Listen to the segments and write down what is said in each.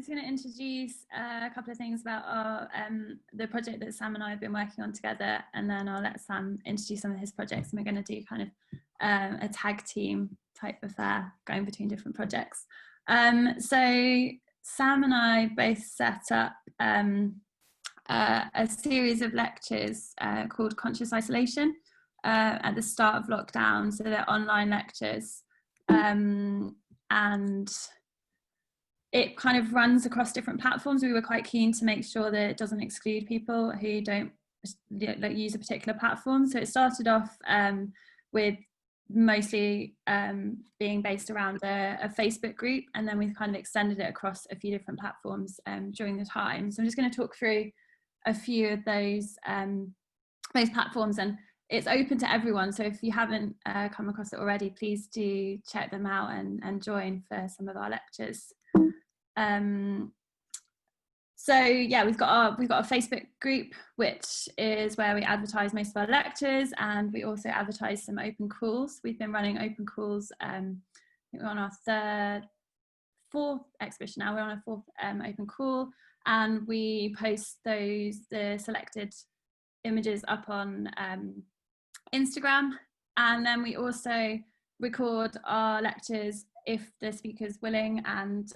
just going to introduce a couple of things about our the project that Sam and I have been working on together, and then I'll let Sam introduce some of his projects, and we're going to do kind of a tag team type affair going between different projects. So Sam and I both set up a series of lectures called Conscious Isolation at the start of lockdown. So they're online lectures, and it kind of runs across different platforms. We were quite keen to make sure that it doesn't exclude people who don't use a particular platform. So it started off with mostly being based around a Facebook group, and then we've kind of extended it across a few different platforms during the time. So I'm just going to talk through a few of those platforms, and it's open to everyone. So if you haven't come across it already, please do check them out and join for some of our lectures. So yeah, we've got a Facebook group, which is where we advertise most of our lectures, and we also advertise some open calls. We've been running open calls. I think we're on our fourth exhibition now. We're on our fourth open call, and we post the selected images up on Instagram, and then we also record our lectures if the speaker's willing and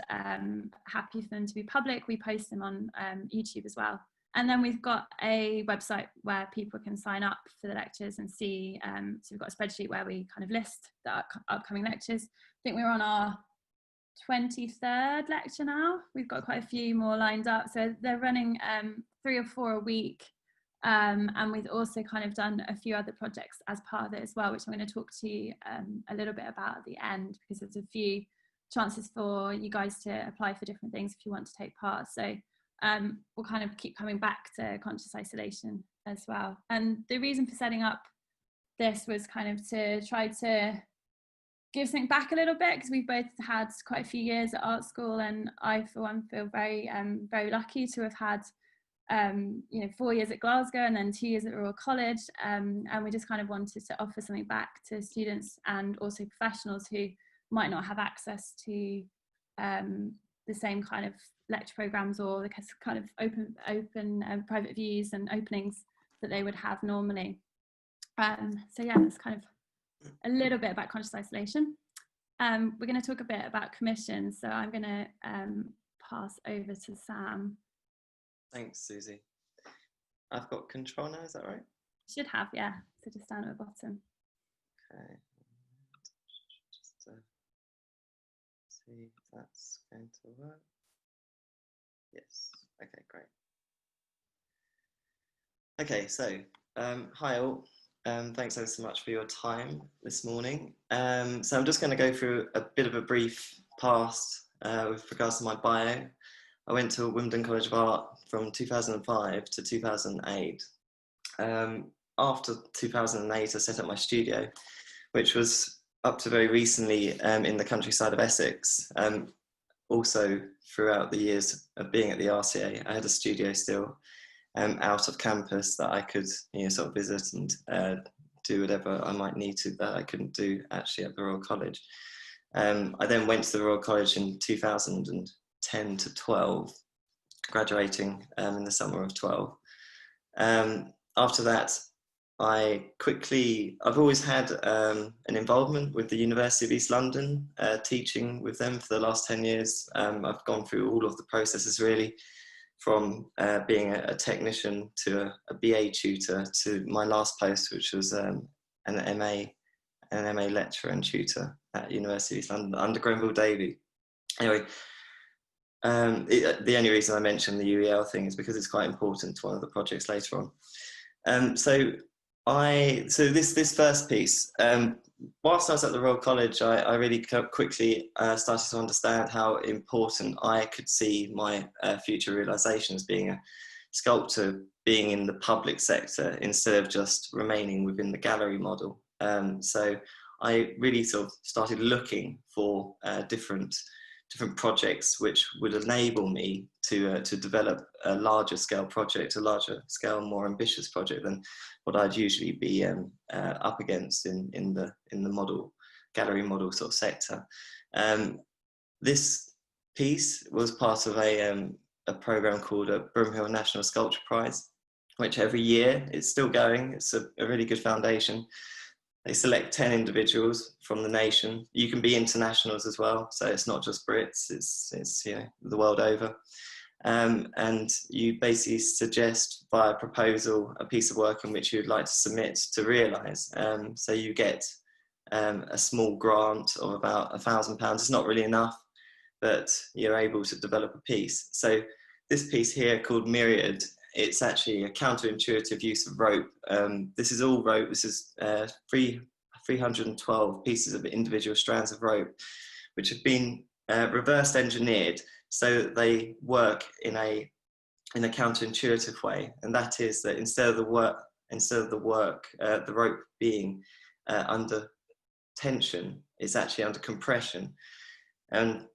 happy for them to be public. We post them on YouTube as well. And then we've got a website where people can sign up for the lectures and see. So we've got a spreadsheet where we kind of list the upcoming lectures. I think we're on our 23rd lecture now. We've got quite a few more lined up. So they're running 3 or 4 a week. And we've also kind of done a few other projects as part of it as well, which I'm going to talk to you a little bit about at the end, because there's a few chances for you guys to apply for different things if you want to take part. So we'll kind of keep coming back to conscious isolation as well. And the reason for setting up this was kind of to try to give something back a little bit, because we've both had quite a few years at art school, and I for one feel very very lucky to have had 4 years at Glasgow and then 2 years at Royal College, and we just kind of wanted to offer something back to students and also professionals who might not have access to the same kind of lecture programs or the kind of open private views and openings that they would have normally. So yeah, that's kind of a little bit about conscious isolation. We're going to talk a bit about commissions, so I'm going to pass over to Sam. Thanks, Susie. I've got control now, is that right? Should have, yeah. So just down at the bottom. Okay. Just see if that's going to work. Yes. Okay, great. Okay, so hi all. Thanks ever so much for your time this morning. So I'm just going to go through a bit of a brief past with regards to my bio. I went to Wimbledon College of Art from 2005 to 2008. After 2008, I set up my studio, which was up to very recently in the countryside of Essex. Also, throughout the years of being at the RCA, I had a studio still out of campus that I could sort of visit and do whatever I might need to that I couldn't do actually at the Royal College. I then went to the Royal College in 2010 to 12, graduating in the summer of 12. After that, I've always had an involvement with the University of East London, teaching with them for the last 10 years. I've gone through all of the processes really, from being a technician to a BA tutor to my last post, which was an MA lecturer and tutor at University of East London under Grenville Davey. Anyway, the only reason I mention the UEL thing is because it's quite important to one of the projects later on. So this first piece, whilst I was at the Royal College, I really quickly started to understand how important I could see my future realisation as being a sculptor, being in the public sector instead of just remaining within the gallery model. So I really sort of started looking for different projects which would enable me to develop a larger scale project, a larger scale, more ambitious project than what I'd usually be up against in the model gallery model sort of sector. This piece was part of a program called a Broomhill National Sculpture Prize, which every year, it's still going, it's a really good foundation. They select 10 individuals from the nation. You can be internationals as well, so it's not just Brits, it's you know, the world over. And you basically suggest via proposal a piece of work in which you'd like to submit to realise. So you get a small grant of about £1,000. It's not really enough, but you're able to develop a piece. So this piece here called Myriad, it's actually a counterintuitive use of rope. This is all rope. This is 312 pieces of individual strands of rope, which have been reverse engineered so that they work in a counterintuitive way. And that is that instead of the rope being under tension, it's actually under compression. And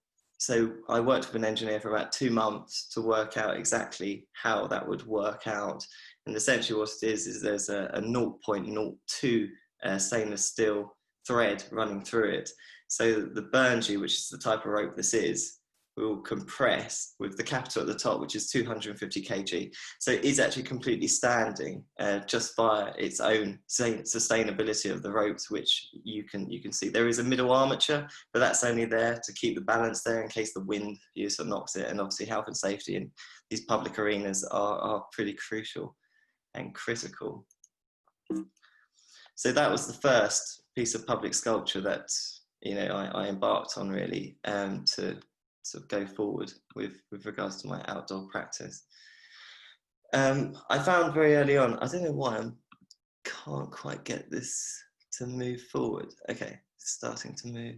so I worked with an engineer for about 2 months to work out exactly how that would work out. And essentially what it is there's a 0.02 stainless steel thread running through it. So the Burngie, which is the type of rope this is, will compress with the capital at the top, which is 250 kg. So it is actually completely standing just via its own sustainability of the ropes, which you can see. There is a middle armature, but that's only there to keep the balance there in case the wind sort of knocks it. And obviously health and safety in these public arenas are pretty crucial and critical. So that was the first piece of public sculpture that I embarked on really to sort of go forward with regards to my outdoor practice. I found very early on, I don't know why I can't quite get this to move forward. Okay, it's starting to move.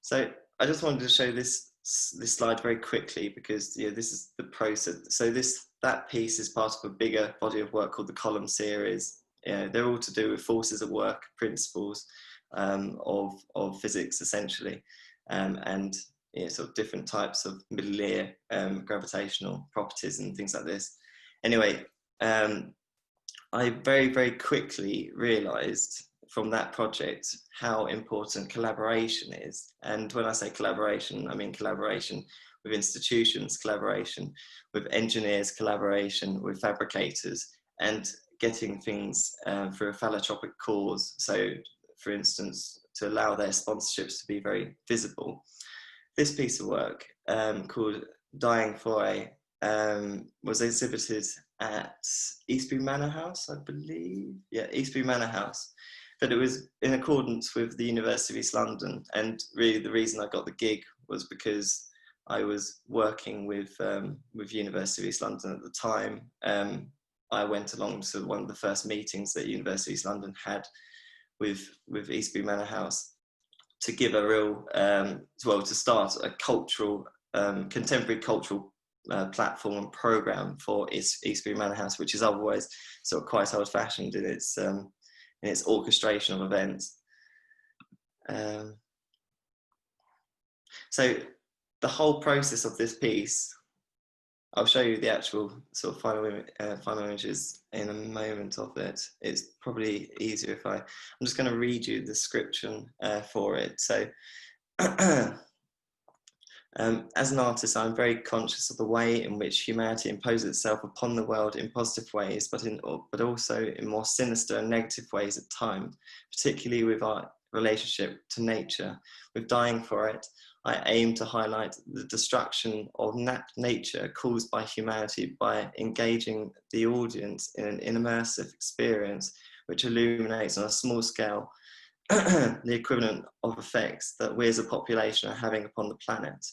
So I just wanted to show this slide very quickly because this is the process. So that piece is part of a bigger body of work called the Column series. They're all to do with forces at work, principles of physics essentially, and sort of different types of middle ear gravitational properties and things like this. Anyway, I very, very quickly realised from that project how important collaboration is. And when I say collaboration, I mean collaboration with institutions, collaboration with engineers, collaboration with fabricators, and getting things for a philanthropic cause. So, for instance, to allow their sponsorships to be very visible. This piece of work called Dying for was exhibited at Eastbury Manor House, I believe. Yeah, Eastbury Manor House. But it was in accordance with the University of East London. And really the reason I got the gig was because I was working with University of East London at the time. I went along to one of the first meetings that University of East London had with Eastbury Manor House to give a real, to start a cultural, contemporary cultural platform and program for Eastbury Manor House, which is otherwise sort of quite old-fashioned in its orchestration of events. So the whole process of this piece, I'll show you the actual sort of final images in a moment of it. It's probably easier if I'm just going to read you the description for it. So as an artist, I'm very conscious of the way in which humanity imposes itself upon the world in positive ways, but also in more sinister and negative ways at times, particularly with our relationship to nature. With Dying for It, I aim to highlight the destruction of nature caused by humanity by engaging the audience in an immersive experience which illuminates on a small scale the equivalent of effects that we as a population are having upon the planet.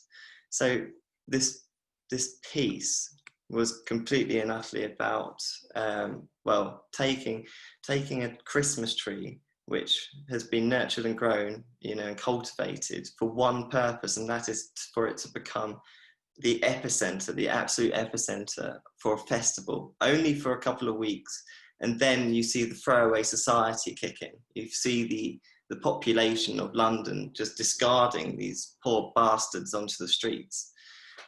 So this piece was completely and utterly about, taking a Christmas tree which has been nurtured and grown, and cultivated for one purpose, and that is for it to become the epicenter, the absolute epicenter for a festival, only for a couple of weeks. And then you see the throwaway society kick in. You see the population of London just discarding these poor bastards onto the streets.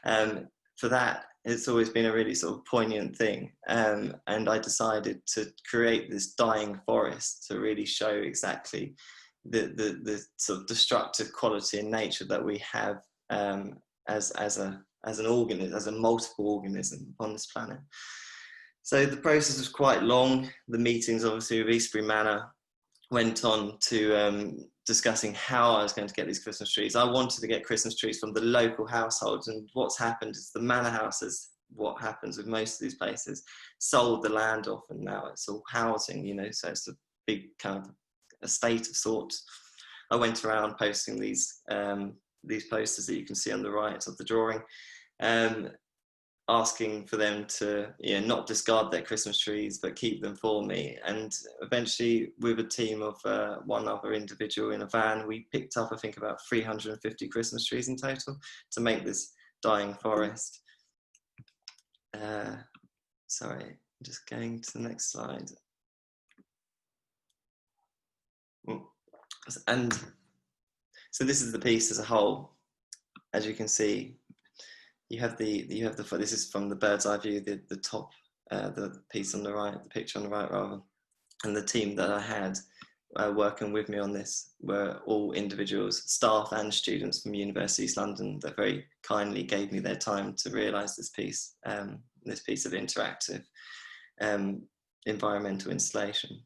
For that, it's always been a really sort of poignant thing. And I decided to create this dying forest to really show exactly the sort of destructive quality in nature that we have as an organism, as a multiple organism on this planet. So the process was quite long. The meetings, obviously, with Eastbury Manor went on to discussing how I was going to get these Christmas trees. I wanted to get Christmas trees from the local households, and what's happened is the manor houses, what happens with most of these places, sold the land off, and now it's all housing, you know, so it's a big kind of estate of sorts. I went around posting these posters that you can see on the right of the drawing, asking for them to, you know, not discard their Christmas trees but keep them for me. And eventually, with a team of one other individual in a van, we picked up, I think, about 350 Christmas trees in total to make this dying forest. Sorry, just going to the next slide. And so this is the piece as a whole. As you can see, you have the this is from the bird's eye view, the top, the piece on the right, the picture on the right rather, and the team that I had working with me on this were all individuals, staff and students from University of East London that very kindly gave me their time to realise this piece of interactive environmental installation.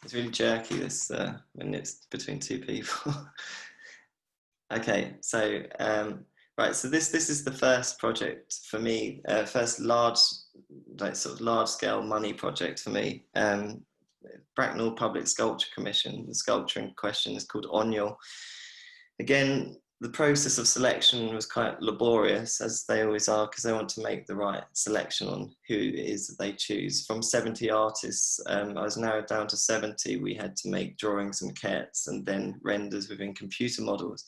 It's really jerky, this, when it's between two people. Okay, so right, so this is the first project for me, first large, like sort of large scale money project for me. Bracknell Public Sculpture Commission. The sculpture in question is called Oniel. Again, the process of selection was quite laborious, as they always are, because they want to make the right selection on who it is that they choose. From 70 artists, I was narrowed down to 70. We had to make drawings and maquettes and then renders within computer models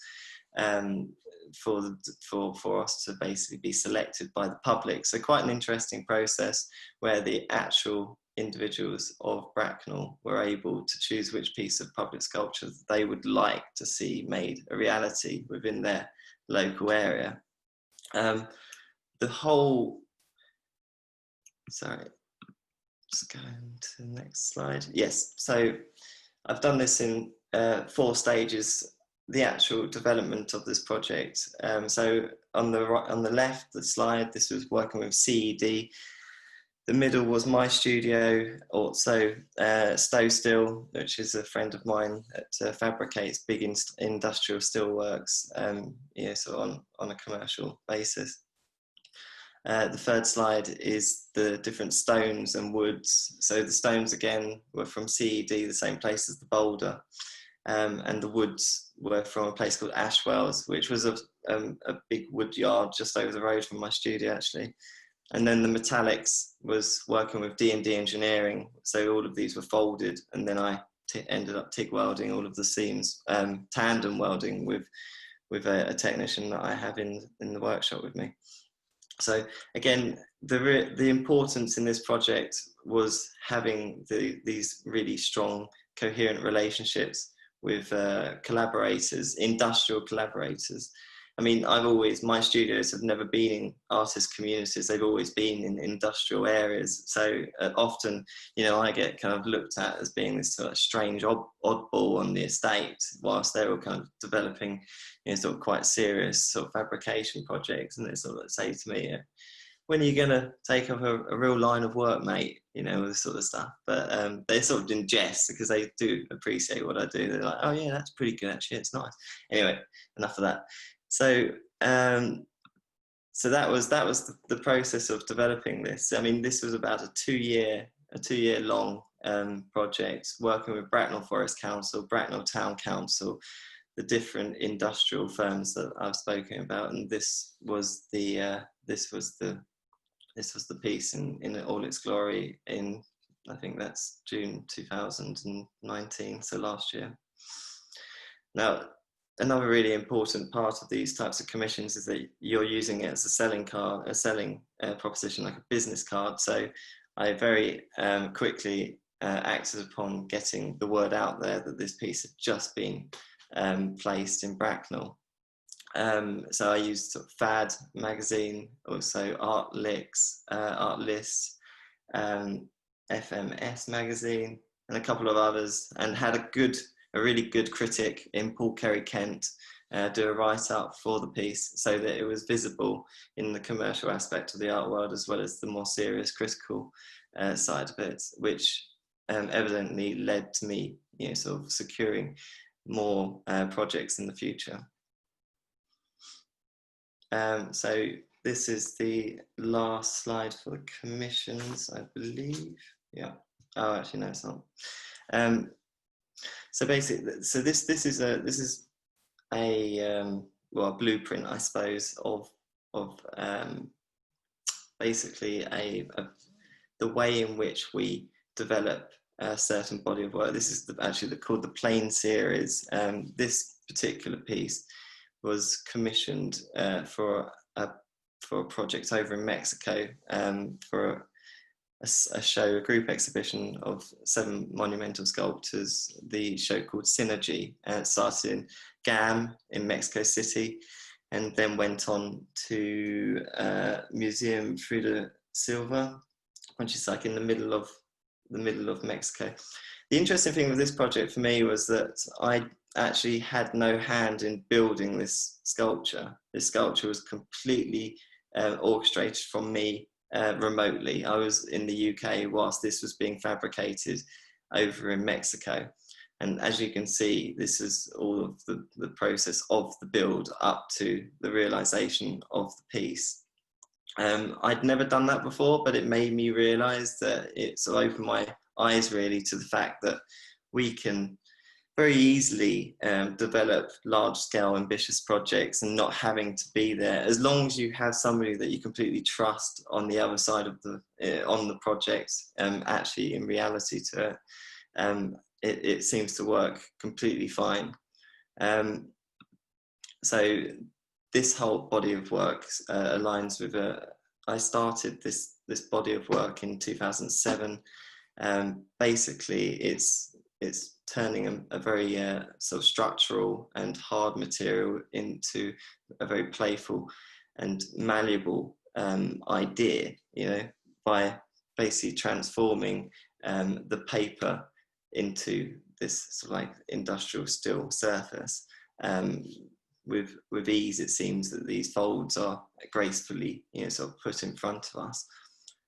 for us to basically be selected by the public. So quite an interesting process where the actual individuals of Bracknell were able to choose which piece of public sculpture they would like to see made a reality within their local area. The whole, sorry, just going to the next slide. Yes, so I've done this in 4 stages, the actual development of this project. So on the left, the slide, this was working with CED. The middle was my studio, also Stow Steel, which is a friend of mine that fabricates big industrial steelworks, yeah, so on a commercial basis. The third slide is the different stones and woods. So the stones again were from CED, the same place as the boulder, and the woods were from a place called Ashwells, which was a big wood yard just over the road from my studio actually. And then the metallics was working with D&D engineering. So all of these were folded, and then I ended up TIG welding all of the seams, tandem welding with a technician that I have in the workshop with me. So again, the importance in this project was having these really strong, coherent relationships with collaborators, industrial collaborators. I mean, my studios have never been in artist communities, they've always been in industrial areas. So often, you know, I get kind of looked at as being this sort of strange oddball on the estate, whilst they're all kind of developing, you know, sort of quite serious sort of fabrication projects. And they sort of say to me, when are you going to take up a real line of work, mate? You know, this sort of stuff. But they sort of in jest, because they do appreciate what I do. They're like, oh yeah, that's pretty good actually, it's nice. Anyway, enough of that. So so that was the process of developing this. I mean, this was about a two year long project, working with Bracknell Forest Council, Bracknell Town Council, the different industrial firms that I've spoken about, and this was the piece in all its glory in, I think that's June 2019, so last year. Now, another really important part of these types of commissions is that you're using it as a selling proposition, like a business card. So I very quickly acted upon getting the word out there that this piece had just been placed in Bracknell. So I used sort of Fad magazine, also Art List, FMS magazine, and a couple of others, and had a really good critic in Paul Kerry-Kent do a write-up for the piece, so that it was visible in the commercial aspect of the art world as well as the more serious critical side of it, which evidently led to me, sort of securing more projects in the future. So this is the last slide for the commissions, I believe. Yeah. Oh, actually, no, it's not. So basically, this is a well, a blueprint, I suppose, of basically the way in which we develop a certain body of work. This is actually called the Plane series. This particular piece was commissioned for a project over in Mexico, for a show, a group exhibition of 7 monumental sculptors, the show called Synergy. It started in GAM in Mexico City, and then went on to Museum Frida Silva, which is like in the middle of Mexico. The interesting thing with this project for me was that I actually had no hand in building this sculpture. This sculpture was completely orchestrated from me remotely. I was in the UK whilst this was being fabricated over in Mexico. And as you can see, this is all of the process of the build up to the realization of the piece. I'd never done that before, but it made me realize that it sort of opened my eyes really to the fact that we can very easily develop large-scale ambitious projects and not having to be there, as long as you have somebody that you completely trust on the other side of on the project. Actually, in reality to it, it seems to work completely fine. So this whole body of work aligns with I started this body of work in 2007. Basically, it's turning a very sort of structural and hard material into a very playful and malleable idea, by basically transforming the paper into this sort of like industrial steel surface. With ease, it seems that these folds are gracefully, sort of put in front of us.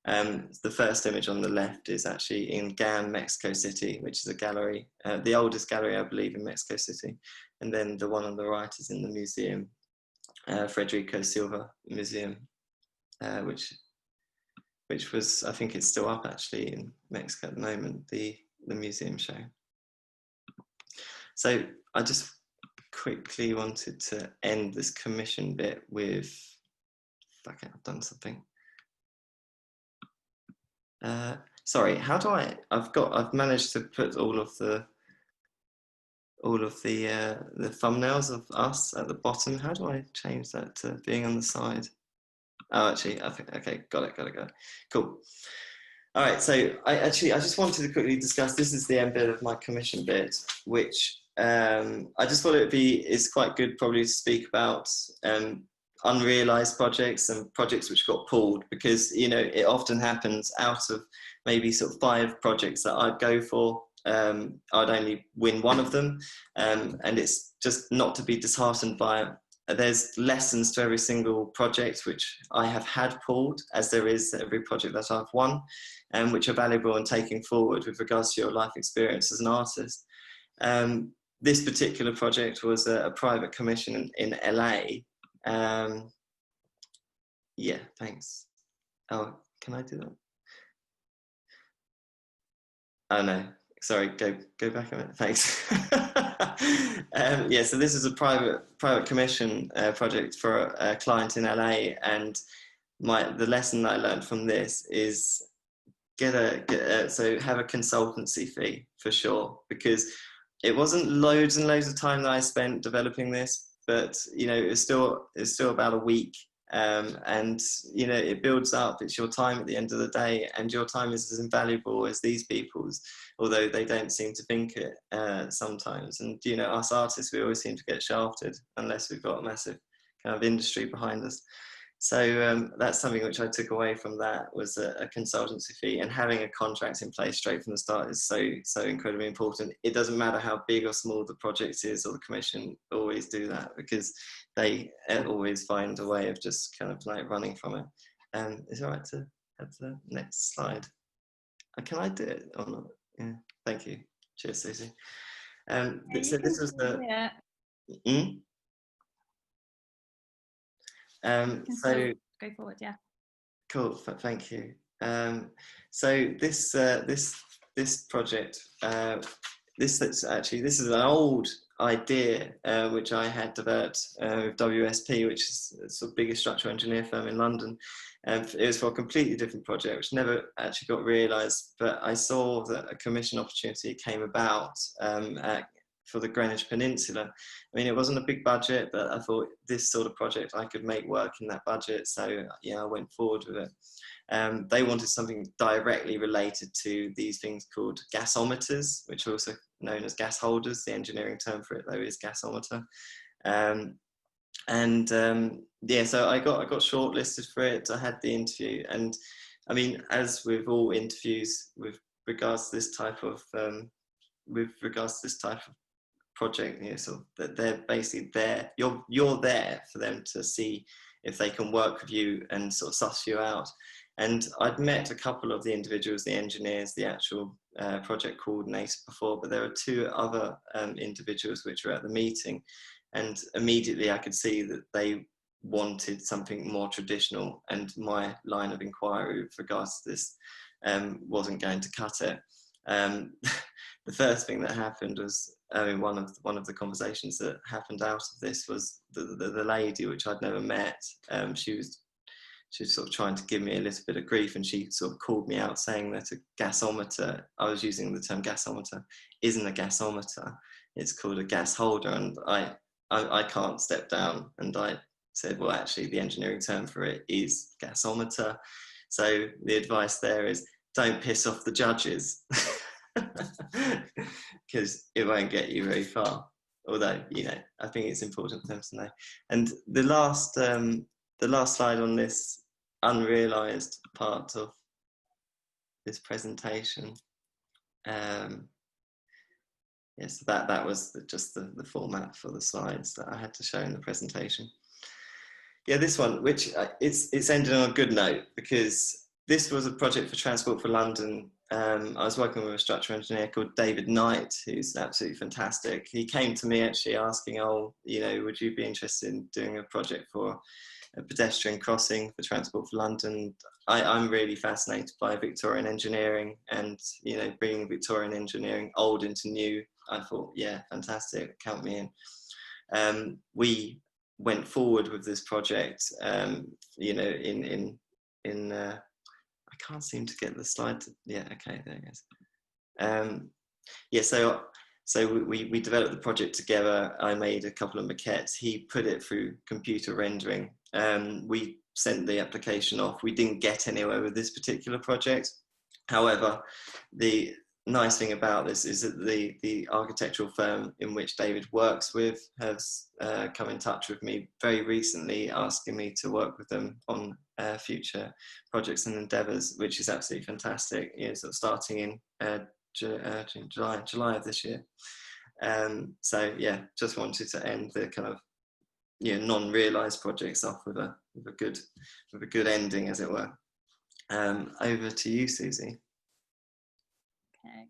The first image on the left is actually in GAM, Mexico City, which is a gallery, the oldest gallery, I believe, in Mexico City. And then the one on the right is in the museum, Federico Silva Museum, which was, I think it's still up actually in Mexico at the moment, the museum show. So I just quickly wanted to end this commission bit with, okay, I've done something. Sorry, how do I've managed to put all of the thumbnails of us at the bottom. How do I change that to being on the side? Oh, actually, I think, okay, got it. Cool. All right, so I just wanted to quickly discuss, this is the end bit of my commission bit, which I just thought it's quite good probably to speak about unrealized projects and projects which got pulled, because it often happens out of maybe sort of 5 projects that I'd go for, I'd only win one of them, and it's just not to be disheartened by it. There's lessons to every single project which I have had pulled, as there is every project that I've won, and which are valuable in taking forward with regards to your life experience as an artist. This particular project was a private commission in LA. Yeah, thanks. Oh, can I do that? Oh no, sorry, go back a minute, thanks. Yeah, so this is a private commission project for a client in LA, and the lesson that I learned from this is so have a consultancy fee for sure, because it wasn't loads and loads of time that I spent developing this, but it's still about a week. And it builds up. It's your time at the end of the day, and your time is as invaluable as these people's, although they don't seem to think it sometimes. And us artists, we always seem to get shafted unless we've got a massive kind of industry behind us. So that's something which I took away from that, was a consultancy fee, and having a contract in place straight from the start is so incredibly important. It doesn't matter how big or small the project is, or the commission always do that, because they always find a way of just kind of like running from it. Is it all right to have the next slide? Can I do it or not? Yeah, thank you. Cheers, Susie. So this was the. So go forward, yeah. Cool, thank you. So this project, this is an old idea which I had developed with WSP, which is the sort of biggest structural engineer firm in London. It was for a completely different project, which never actually got realised. But I saw that a commission opportunity came about for the Greenwich Peninsula. I mean, it wasn't a big budget, but I thought this sort of project I could make work in that budget. So yeah, I went forward with it. They wanted something directly related to these things called gasometers, which are also known as gas holders. The engineering term for it, though, is gasometer. Yeah, so I got shortlisted for it. I had the interview, and I mean, as with all interviews with regards to this type of project, you know, so that they're basically there. You're there for them to see if they can work with you and sort of suss you out. And I'd met a couple of the individuals, the engineers, the actual project coordinator before, but there were two other individuals which were at the meeting, and immediately I could see that they wanted something more traditional, and my line of inquiry with regards to this wasn't going to cut it. The first thing that happened was, I mean, one of the conversations that happened out of this was the lady, which I'd never met. She was sort of trying to give me a little bit of grief, and she sort of called me out, saying that a gasometer, I was using the term gasometer, isn't a gasometer, it's called a gas holder. And I can't step down, and I said, well, actually the engineering term for it is gasometer. So the advice there is, don't piss off the judges, because it won't get you very far. Although, you know, I think it's important for them to know. And the last slide on this unrealised part of this presentation, yes, that was just the format for the slides that I had to show in the presentation. Yeah, this one, which it's ended on a good note, because this was a project for Transport for London. I was working with a structural engineer called David Knight, who's absolutely fantastic. He came to me actually asking, oh, you know, would you be interested in doing a project for a pedestrian crossing for Transport for London? I'm really fascinated by Victorian engineering, and, you know, bringing Victorian engineering old into new. I thought, yeah, fantastic, count me in. We went forward with this project, you know, in I can't seem to get the slide to, yeah, okay, there it is. Yeah, so we developed the project together. I made a couple of maquettes. He put it through computer rendering. We sent the application off. We didn't get anywhere with this particular project. However, the nice thing about this is that the architectural firm in which David works with has come in touch with me very recently, asking me to work with them on future projects and endeavours, which is absolutely fantastic. You know, sort of starting in July of this year. So yeah, just wanted to end the kind of, you know, non-realised projects off with a good ending, as it were. Over to you, Susie. Okay.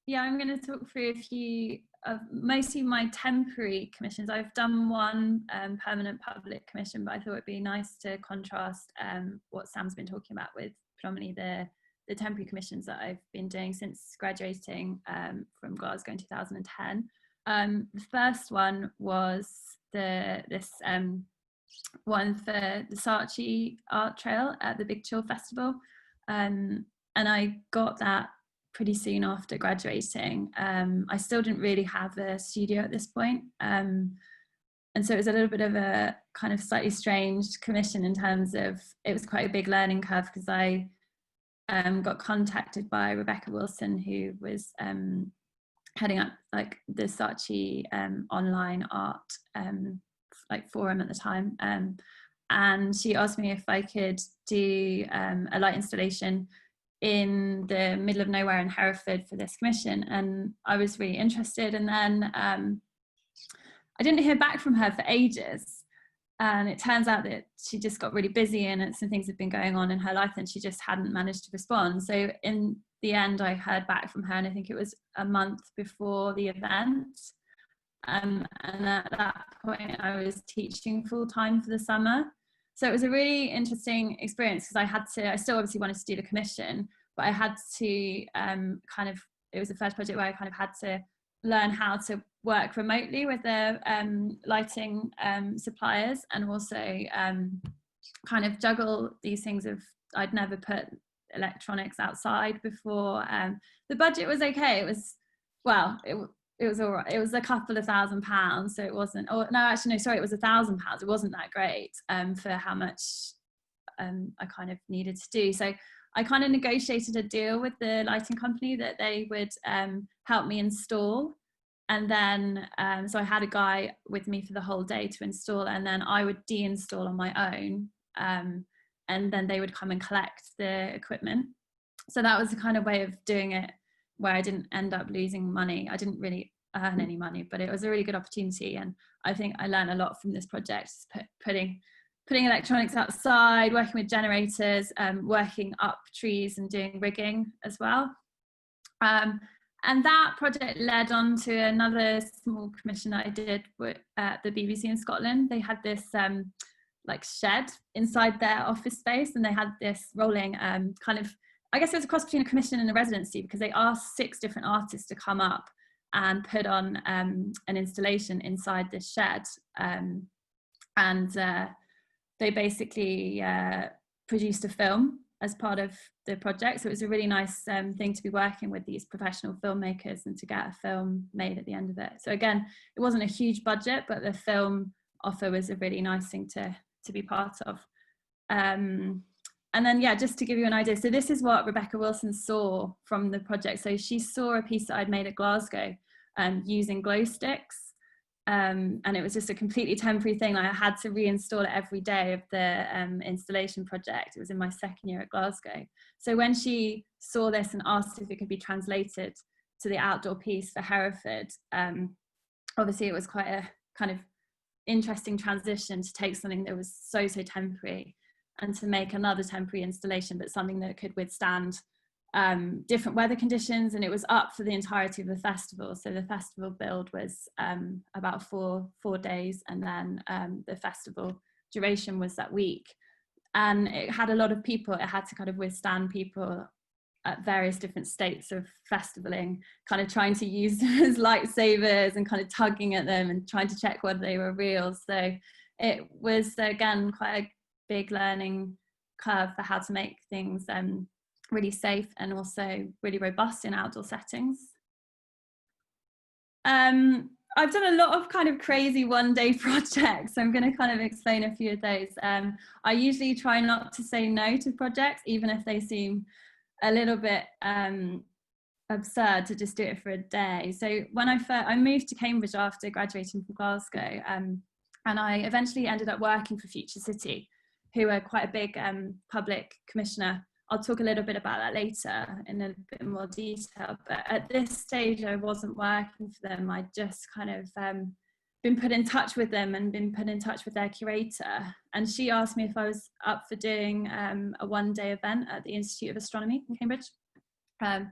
Yeah, I'm going to talk through a few of mostly my temporary commissions. I've done one permanent public commission, but I thought it'd be nice to contrast what Sam's been talking about with predominantly the temporary commissions that I've been doing since graduating from Glasgow in 2010. The first one was this one for the Saatchi Art Trail at the Big Chill Festival. And I got that pretty soon after graduating. I still didn't really have a studio at this point. And so it was a little bit of a kind of slightly strange commission in terms of, it was quite a big learning curve, because I got contacted by Rebecca Wilson, who was heading up like the Saatchi online art like forum at the time, and she asked me if I could do a light installation in the middle of nowhere in Hereford for this commission, and I was really interested. And then I didn't hear back from her for ages, and it turns out that she just got really busy and some things had been going on in her life and she just hadn't managed to respond. So in the end I heard back from her, and I think it was a month before the event, and at that point I was teaching full-time for the summer. So it was a really interesting experience because I still obviously wanted to do the commission, but I had to it was the first project where I kind of had to learn how to work remotely with the lighting suppliers, and also kind of juggle these things of, I'd never put electronics outside before. The budget was okay. It was, well, it was all right. It was a couple of £1,000, so it wasn't, oh no, actually no, sorry, it was £1,000. It wasn't that great for how much I kind of needed to do. So I kind of negotiated a deal with the lighting company that they would help me install. And then, so I had a guy with me for the whole day to install, and then I would de-install on my own. And then they would come and collect the equipment. So that was the kind of way of doing it where I didn't end up losing money. I didn't really earn any money, but it was a really good opportunity. And I think I learned a lot from this project, putting electronics outside, working with generators, working up trees and doing rigging as well. And that project led on to another small commission I did with the BBC in Scotland. They had this like shed inside their office space, and they had this rolling kind of, I guess it was a cross between a commission and a residency, because they asked 6 different artists to come up and put on an installation inside this shed. And they basically produced a film as part of the project. So it was a really nice thing to be working with these professional filmmakers and to get a film made at the end of it. So again, it wasn't a huge budget, but the film offer was a really nice thing to be part of. And then, yeah, just to give you an idea, so this is what Rebecca Wilson saw from the project. So she saw a piece that I'd made at Glasgow using glow sticks. And it was just a completely temporary thing. Like I had to reinstall it every day of the installation project. It was in my second year at Glasgow. So when she saw this and asked if it could be translated to the outdoor piece for Hereford, obviously it was quite a kind of interesting transition to take something that was so temporary and to make another temporary installation, but something that could withstand different weather conditions. And it was up for the entirety of the festival. So the festival build was about four days, and then the festival duration was that week. And it had a lot of people. It had to kind of withstand people at various different states of festivaling, kind of trying to use them as lightsabers and kind of tugging at them and trying to check whether they were real. So it was, again, quite a big learning curve for how to make things really safe and also really robust in outdoor settings. I've done a lot of kind of crazy one-day projects. So I'm going to kind of explain a few of those. I usually try not to say no to projects, even if they seem a little bit absurd to just do it for a day. So when I moved to Cambridge after graduating from Glasgow, and I eventually ended up working for Future City, who are quite a big public commissioner. I'll talk a little bit about that later in a bit more detail, but at this stage I wasn't working for them. I'd just kind of been put in touch with them and been put in touch with their curator, and she asked me if I was up for doing a one-day event at the Institute of Astronomy in Cambridge, and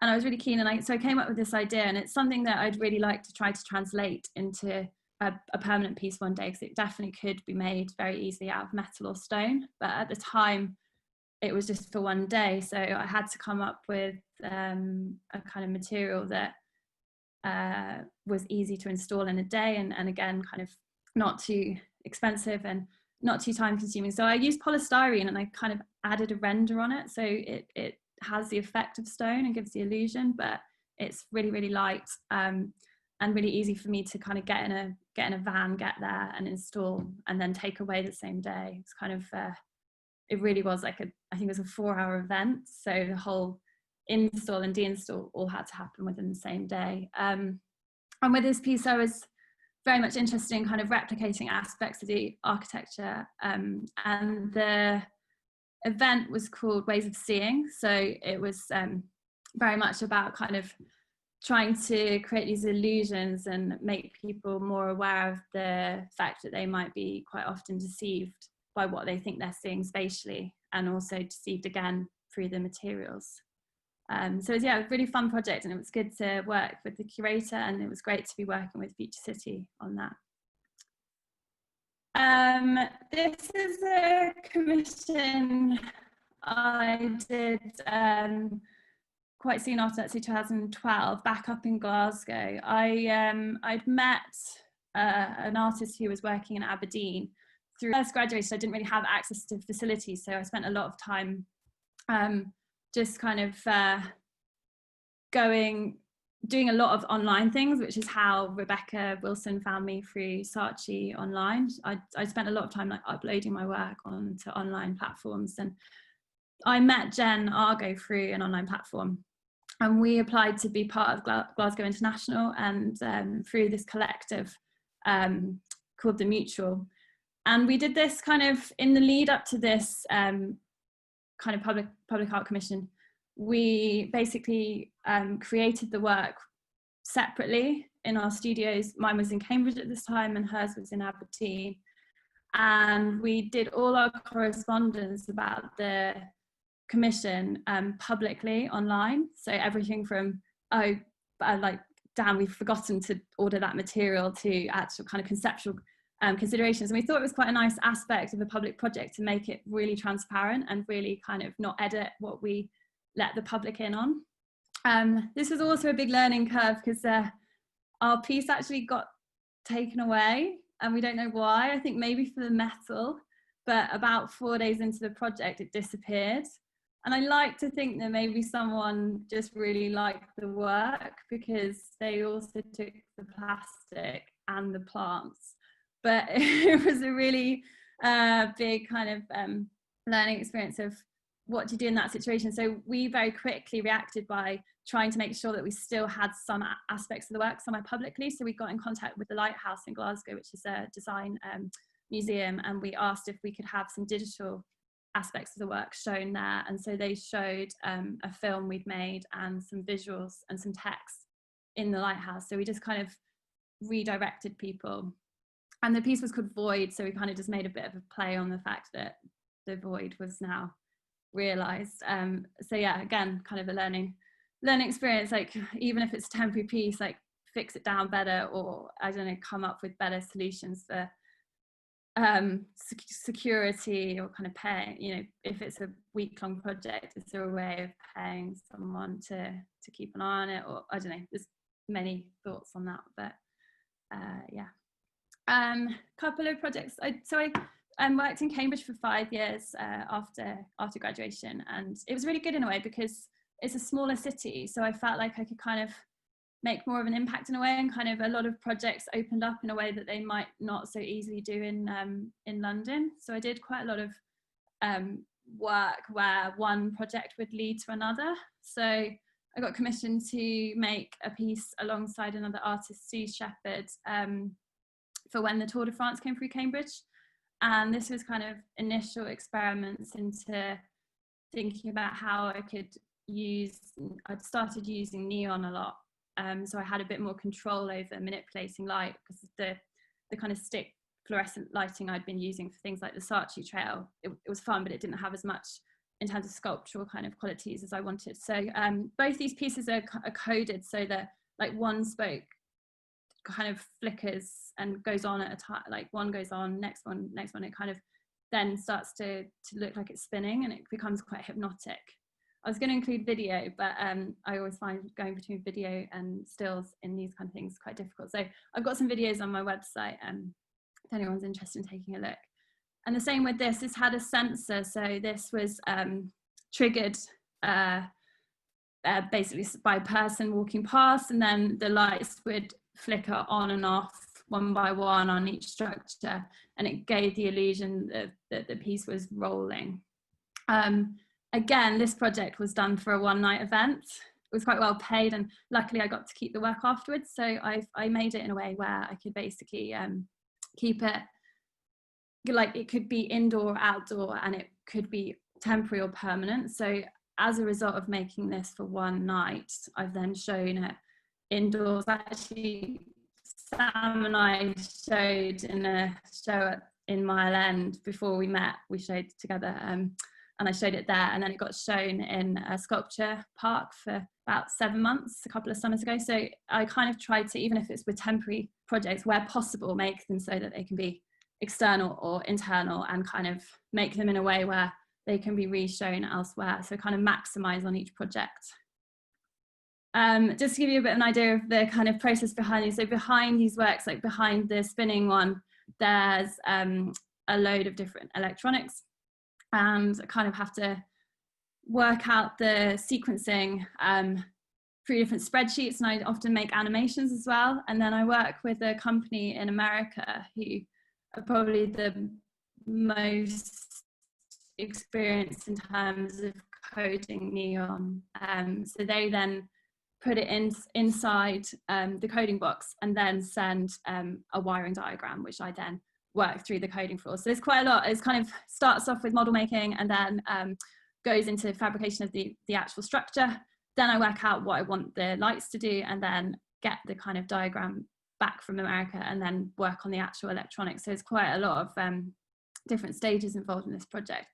I was really keen, and so I came up with this idea, and it's something that I'd really like to try to translate into a permanent piece one day, because it definitely could be made very easily out of metal or stone, but at the time it was just for one day. So I had to come up with a kind of material that was easy to install in a day, and again, kind of not too expensive and not too time consuming. So I used polystyrene, and I kind of added a render on it. So it has the effect of stone and gives the illusion, but it's really, really light and really easy for me to kind of get in a van, get there and install, and then take away the same day. It's kind of, it really was like I think it was a 4-hour event. So the whole install and deinstall all had to happen within the same day. And with this piece, I was very much interested in kind of replicating aspects of the architecture, and the event was called Ways of Seeing. So it was very much about kind of trying to create these illusions and make people more aware of the fact that they might be quite often deceived by what they think they're seeing spatially, and also deceived again through the materials. So it was, yeah, a really fun project, and it was good to work with the curator, and it was great to be working with Future City on that. This is a commission I did quite soon after, let's say 2012, back up in Glasgow. I'd met an artist who was working in Aberdeen. Through first graduation, I didn't really have access to facilities, so I spent a lot of time just kind of doing a lot of online things, which is how Rebecca Wilson found me through Saatchi online. I spent a lot of time like uploading my work onto online platforms, and I met Jen Argo through an online platform, and we applied to be part of Glasgow International, and through this collective called The Mutual. And we did this kind of in the lead up to this kind of public art commission. We basically created the work separately in our studios. Mine was in Cambridge at this time and hers was in Aberdeen. And we did all our correspondence about the commission publicly online. So everything from, like, damn, we've forgotten to order that material, to actual kind of conceptual considerations. And we thought it was quite a nice aspect of a public project to make it really transparent and really kind of not edit what we let the public in on. This was also a big learning curve because our piece actually got taken away, and we don't know why. I think maybe for the metal, but about 4 days into the project it disappeared. And I like to think that maybe someone just really liked the work because they also took the plastic and the plants. But it was a really big kind of learning experience of what do you do in that situation. So we very quickly reacted by trying to make sure that we still had some aspects of the work somewhere publicly. So we got in contact with the Lighthouse in Glasgow, which is a design museum, and we asked if we could have some digital aspects of the work shown there. And so they showed a film we'd made and some visuals and some text in the Lighthouse. So we just kind of redirected people. And the piece was called Void, so we kind of just made a bit of a play on the fact that the void was now realized. So yeah, again, kind of a learning experience, like even if it's a temporary piece, like fix it down better, or I don't know, come up with better solutions for security, or kind of paying, you know, if it's a week-long project, is there a way of paying someone to keep an eye on it? Or I don't know, there's many thoughts on that, but yeah. Couple of projects. I worked in Cambridge for 5 years after graduation, and it was really good in a way because it's a smaller city, so I felt like I could kind of make more of an impact in a way, and kind of a lot of projects opened up in a way that they might not so easily do in London. So I did quite a lot of work where one project would lead to another. So I got commissioned to make a piece alongside another artist, Sue Shepherd, for when the Tour de France came through Cambridge. And this was kind of initial experiments into thinking about how I could I'd started using neon a lot. So I had a bit more control over manipulating light, because the kind of stick fluorescent lighting I'd been using for things like the Saatchi Trail, it was fun, but it didn't have as much in terms of sculptural kind of qualities as I wanted. So both these pieces are coded so that like one spoke kind of flickers and goes on at a time, like one goes on, next one, it kind of then starts to look like it's spinning, and it becomes quite hypnotic. I was going to include video, but I always find going between video and stills in these kind of things quite difficult. So I've got some videos on my website if anyone's interested in taking a look. And the same with this had a sensor. So this was triggered basically by a person walking past, and then the lights would flicker on and off one by one on each structure, and it gave the illusion that the piece was rolling. Again, this project was done for a one-night event, was quite well paid, and luckily I got to keep the work afterwards. So I made it in a way where I could basically keep it, like it could be indoor or outdoor, and it could be temporary or permanent. So as a result of making this for one night, I've then shown it indoors. Actually, Sam and I showed in a show in Mile End before we met. We showed together, and I showed it there, and then it got shown in a sculpture park for about 7 months, a couple of summers ago. So I kind of tried to, even if it's with temporary projects, where possible, make them so that they can be external or internal, and kind of make them in a way where they can be re-shown elsewhere. So kind of maximize on each project. Just to give you a bit of an idea of the kind of process behind these. So behind these works, like behind the spinning one, there's a load of different electronics, and I kind of have to work out the sequencing through different spreadsheets, and I often make animations as well. And then I work with a company in America who are probably the most experienced in terms of coding neon. So they then put it inside the coding box, and then send a wiring diagram, which I then work through the coding for. So there's quite a lot. It kind of starts off with model making, and then goes into fabrication of the actual structure. Then I work out what I want the lights to do, and then get the kind of diagram back from America, and then work on the actual electronics. So there's quite a lot of different stages involved in this project.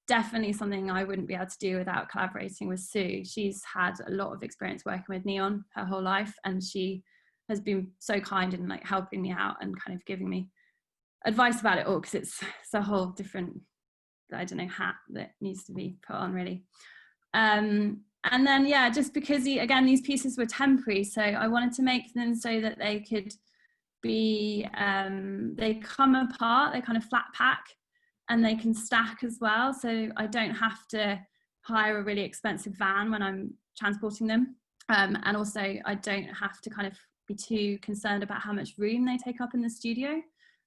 Definitely something I wouldn't be able to do without collaborating with Sue. She's had a lot of experience working with neon her whole life, and she has been so kind in like helping me out and kind of giving me advice about it all, because it's a whole different, I don't know, hat that needs to be put on, really. And then, yeah, just because again, these pieces were temporary, so I wanted to make them so that they could be, they come apart, they kind of flat pack, and they can stack as well. So I don't have to hire a really expensive van when I'm transporting them. And also I don't have to kind of be too concerned about how much room they take up in the studio,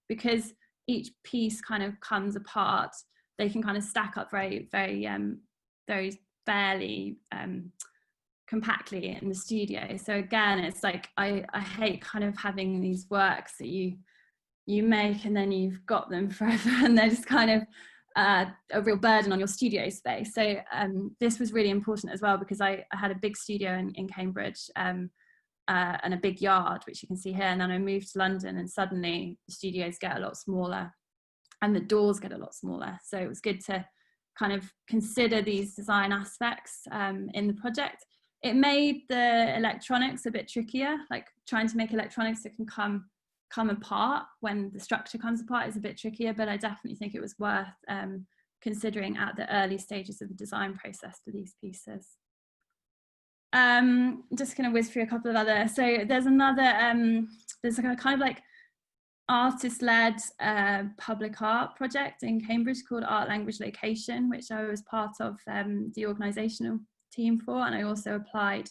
because each piece kind of comes apart. They can kind of stack up very, very, very fairly compactly in the studio. So again, it's like, I hate kind of having these works that you make and then you've got them forever, and they're just kind of a real burden on your studio space. So this was really important as well, because I had a big studio in Cambridge, and a big yard, which you can see here. And then I moved to London, and suddenly the studios get a lot smaller and the doors get a lot smaller. So it was good to kind of consider these design aspects in the project. It made the electronics a bit trickier, like trying to make electronics that can come apart when the structure comes apart is a bit trickier, but I definitely think it was worth considering at the early stages of the design process for these pieces. Just going to whiz through a couple of other. So there's another, there's like a kind of like artist-led public art project in Cambridge called Art Language Location, which I was part of the organisational team for, and I also applied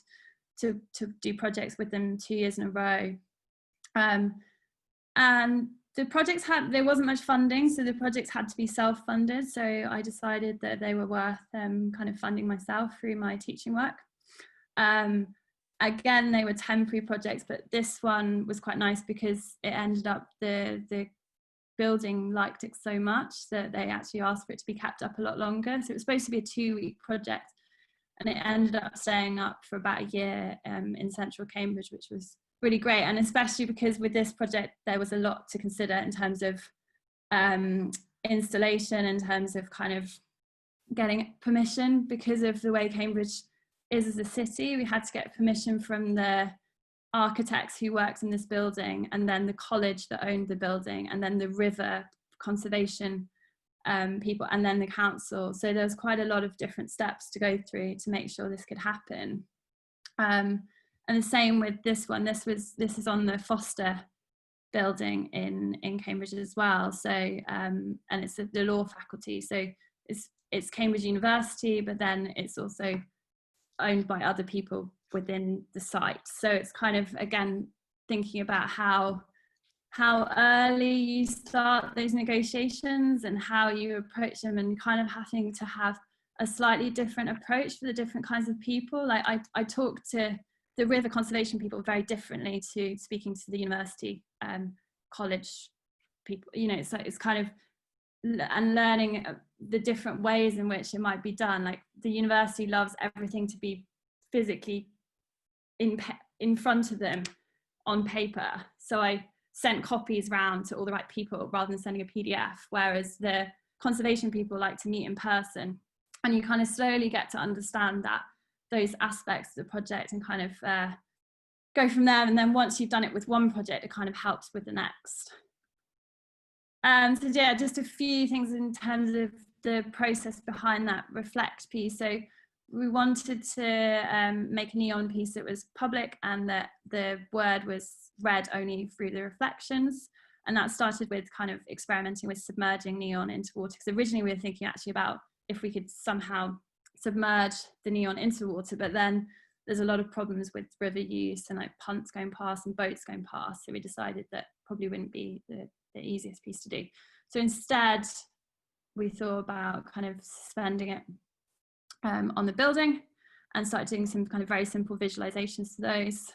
to do projects with them 2 years in a row. And the projects there wasn't much funding, so the projects had to be self-funded. So I decided that they were worth kind of funding myself through my teaching work. Again, they were temporary projects, but this one was quite nice because it ended up, the building liked it so much that they actually asked for it to be kept up a lot longer. So it was supposed to be a 2-week project, and it ended up staying up for about a year in central Cambridge, which was really great. And especially because with this project there was a lot to consider in terms of installation, in terms of kind of getting permission. Because of the way Cambridge is as a city, we had to get permission from the architects who worked in this building, and then the college that owned the building, and then the river conservation people, and then the council. So there was quite a lot of different steps to go through to make sure this could happen. And the same with this one. This is on the Foster building in Cambridge as well. So and it's the law faculty. So it's Cambridge University, but then it's also owned by other people within the site. So it's kind of, again, thinking about how early you start those negotiations and how you approach them, and kind of having to have a slightly different approach for the different kinds of people. Like I talk to the river conservation people very differently to speaking to the university college people. You know, it's kind of, and learning the different ways in which it might be done. Like the university loves everything to be physically in front of them on paper. So I sent copies round to all the right people rather than sending a PDF, whereas the conservation people like to meet in person. And you kind of slowly get to understand that, those aspects of the project, and kind of go from there. And then once you've done it with one project, it kind of helps with the next. So yeah, just a few things in terms of the process behind that reflect piece. So we wanted to make a neon piece that was public and that the word was read only through the reflections. And that started with kind of experimenting with submerging neon into water, because originally we were thinking actually about if we could somehow submerge the neon into water, but then there's a lot of problems with river use and like punts going past and boats going past. So we decided that probably wouldn't be the easiest piece to do. So instead, we thought about kind of suspending it on the building and started doing some kind of very simple visualizations to those.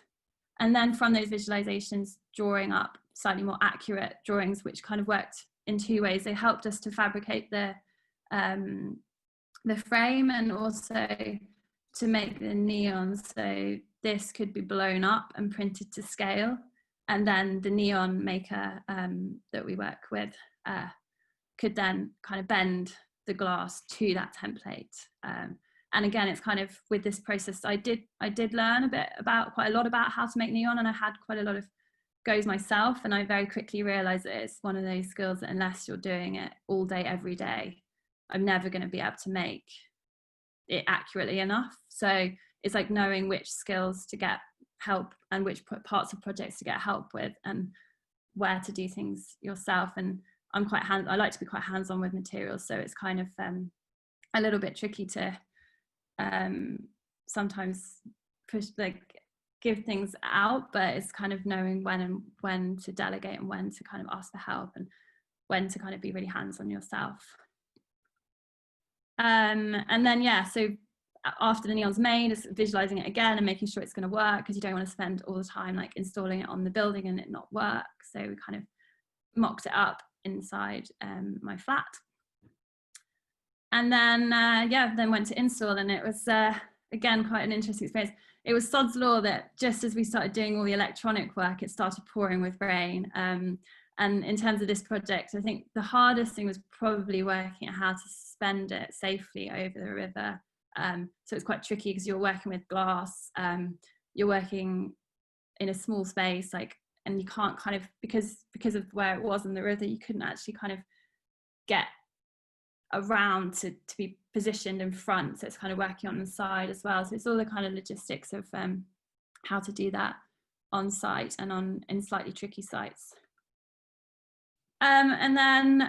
And then from those visualizations, drawing up slightly more accurate drawings, which kind of worked in two ways. They helped us to fabricate the frame and also to make the neon. So this could be blown up and printed to scale. And then the neon maker that we work with could then kind of bend the glass to that template. And again, it's kind of with this process, I did learn quite a lot about how to make neon, and I had quite a lot of goes myself, and I very quickly realized that it's one of those skills that unless you're doing it all day, every day, I'm never going to be able to make it accurately enough. So it's like knowing which skills to get help and which parts of projects to get help with, and where to do things yourself. And I like to be quite hands-on with materials, so it's kind of a little bit tricky to sometimes give things out, but it's kind of knowing when to delegate and when to kind of ask for help and when to kind of be really hands-on yourself. And then so after the neon's made, it's visualizing it again and making sure it's going to work, because you don't want to spend all the time like installing it on the building and it not work. So we kind of mocked it up inside my flat. And then then went to install, and it was again quite an interesting experience. It was sod's law that just as we started doing all the electronic work, it started pouring with rain. And in terms of this project, I think the hardest thing was probably working out how to suspend it safely over the river. So it's quite tricky because you're working with glass, you're working in a small space, and you can't kind of, because of where it was in the river, you couldn't actually kind of get around to be positioned in front. So it's kind of working on the side as well. So it's all the kind of logistics of how to do that on site and in slightly tricky sites. And then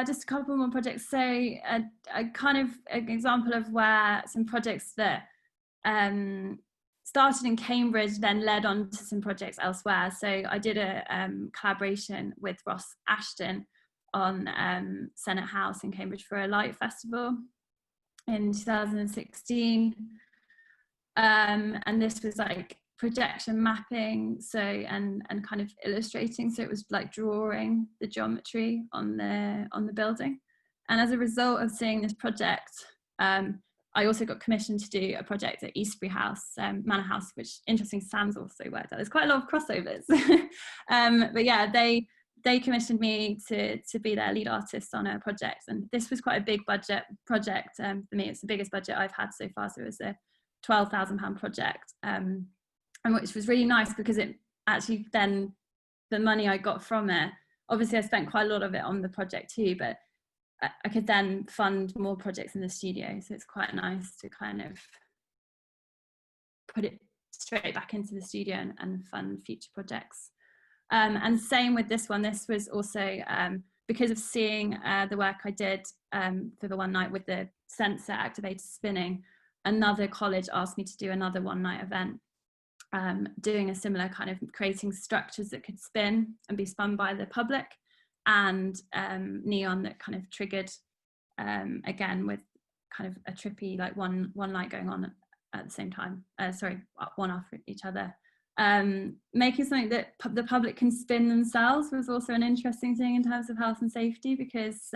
just a couple more projects. So a kind of an example of where some projects that started in Cambridge then led on to some projects elsewhere. So I did a collaboration with Ross Ashton on Senate House in Cambridge for a light festival in 2016. And this was like projection mapping, so and kind of illustrating, so it was like drawing the geometry on the building. And as a result of seeing this project, I also got commissioned to do a project at Eastbury House, Manor House, which interesting, Sam's also worked at. There's quite a lot of crossovers. But yeah, they commissioned me to be their lead artist on a project, and this was quite a big budget project for me. It's the biggest budget I've had so far, so it was a £12,000 project, and which was really nice because it actually, then the money I got from it, obviously I spent quite a lot of it on the project too, but I could then fund more projects in the studio, so it's quite nice to kind of put it straight back into the studio and fund future projects. And same with this one. This was also because of seeing the work I did for the one night with the sensor activated spinning. Another college asked me to do another one night event, doing a similar kind of creating structures that could spin and be spun by the public, and neon that kind of triggered again with kind of a trippy, like one light going on at the same time, one after each other. Making something that the public can spin themselves was also an interesting thing in terms of health and safety, because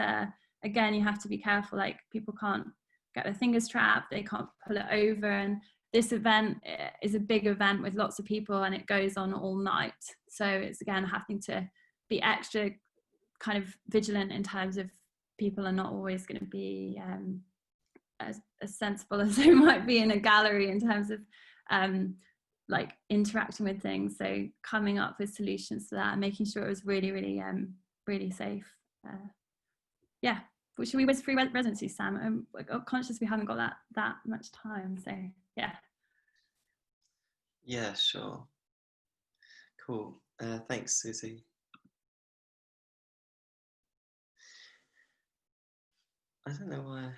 again, you have to be careful, like people can't get their fingers trapped, they can't pull it over, and this event is a big event with lots of people and it goes on all night, so it's again having to be extra kind of vigilant in terms of people are not always going to be as sensible as they might be in a gallery in terms of like interacting with things. So coming up with solutions to that and making sure it was really, really, really safe. Yeah. Well, should we whiz through residency, Sam? I'm conscious we haven't got that much time. So yeah. Yeah, sure. Cool. Thanks, Susie. I don't know why.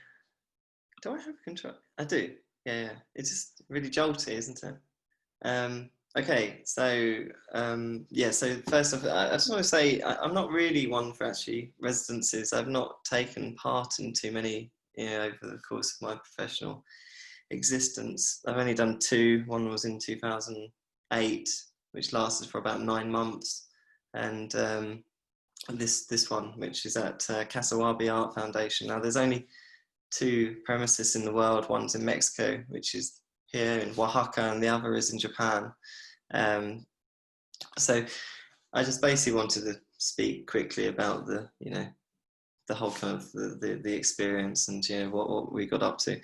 Do I have control? I do. Yeah. It's just really jolty, isn't it? Okay, so yeah. So first off, I just want to say I'm not really one for actually residencies. I've not taken part in too many, over the course of my professional existence. I've only done 2. One was in 2008, which lasted for about 9 months, and this one, which is at Casawabi Art Foundation. Now, there's only 2 premises in the world. One's in Mexico, which is here in Oaxaca, and the other is in Japan. So I just basically wanted to speak quickly about the whole kind of the experience and what we got up to.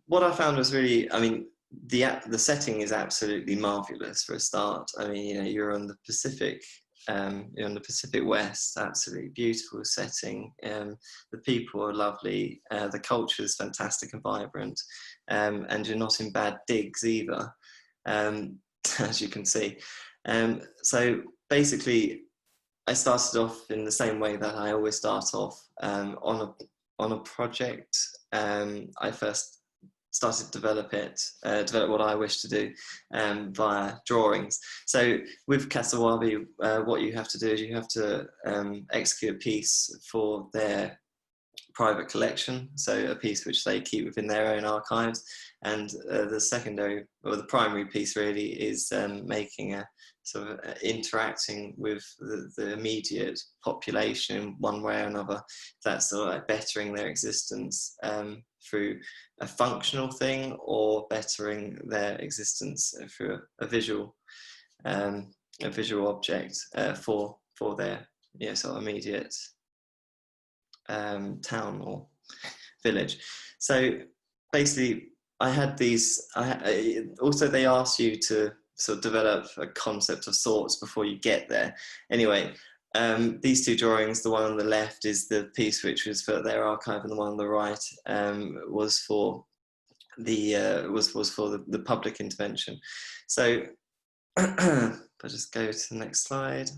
What I found was really, I mean, the setting is absolutely marvelous for a start. I mean, you're on the Pacific. You're on the Pacific West, absolutely beautiful setting. The people are lovely. The culture is fantastic and vibrant, and you're not in bad digs either, as you can see. So basically, I started off in the same way that I always start off on a project. I first started to develop what I wish to do via drawings. So with Casawabi, what you have to do is you have to execute a piece for their private collection, so a piece which they keep within their own archives, and the secondary, or the primary piece really, is making a sort of interacting with the immediate population in one way or another. That's sort of like bettering their existence through a functional thing, or bettering their existence through a visual object for their sort of immediate town or village. So basically, I had these. Also, they ask you to sort of develop a concept of sorts before you get there. Anyway, these 2 drawings, the one on the left is the piece which was for their archive, and the one on the right was for the public intervention. So I'll just go to the next slide.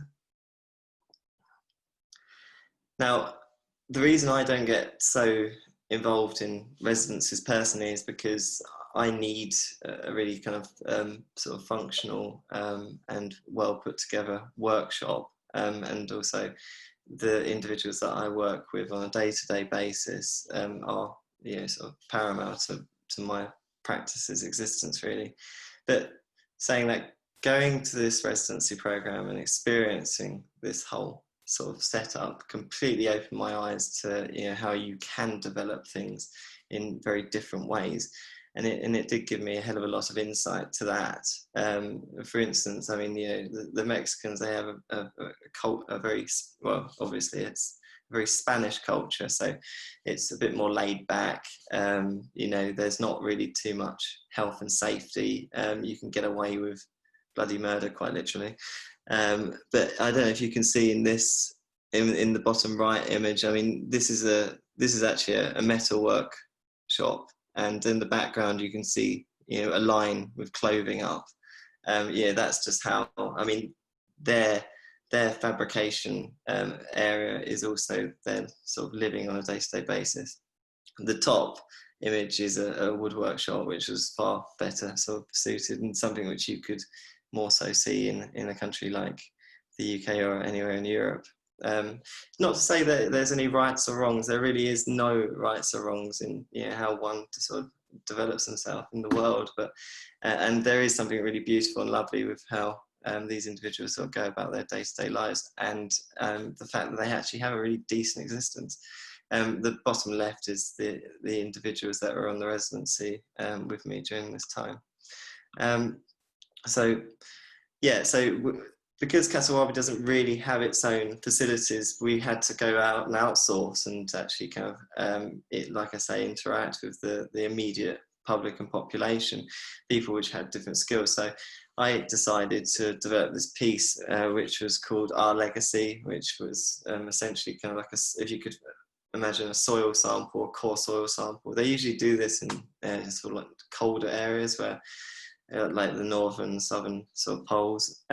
Now, the reason I don't get so involved in residencies personally is because I need a really kind of sort of functional and well put together workshop, and also the individuals that I work with on a day-to-day basis are sort of paramount to my practice's existence really. But saying that, going to this residency program and experiencing this whole sort of setup completely opened my eyes to how you can develop things in very different ways, and it did give me a hell of a lot of insight to that. For instance, I mean, the Mexicans, they have a very, well, obviously it's a very Spanish culture, so it's a bit more laid back. There's not really too much health and safety. You can get away with bloody murder, quite literally. But I don't know if you can see in this, in the bottom right image, I mean, this is actually a metal workshop, and in the background you can see a line with clothing up. That's just how, I mean, their fabrication area is also their sort of living on a day-to-day basis. The top image is a wood workshop, which was far better sort of suited, and something which you could more so see in a country like the UK or anywhere in Europe. Not to say that there's any rights or wrongs. There really is no rights or wrongs in, you know, how one sort of develops himself in the world, but and there is something really beautiful and lovely with how these individuals sort of go about their day-to-day lives, and the fact that they actually have a really decent existence. The bottom left is the individuals that were on the residency with me during this time. So yeah, because Kassawabi doesn't really have its own facilities, we had to go out and outsource and actually kind of, like I say, interact with the immediate public and population, people which had different skills. So I decided to develop this piece, which was called Our Legacy, which was essentially kind of like if you could imagine a soil sample, a core soil sample. They usually do this in sort of like colder areas where, like the northern, southern sort of poles,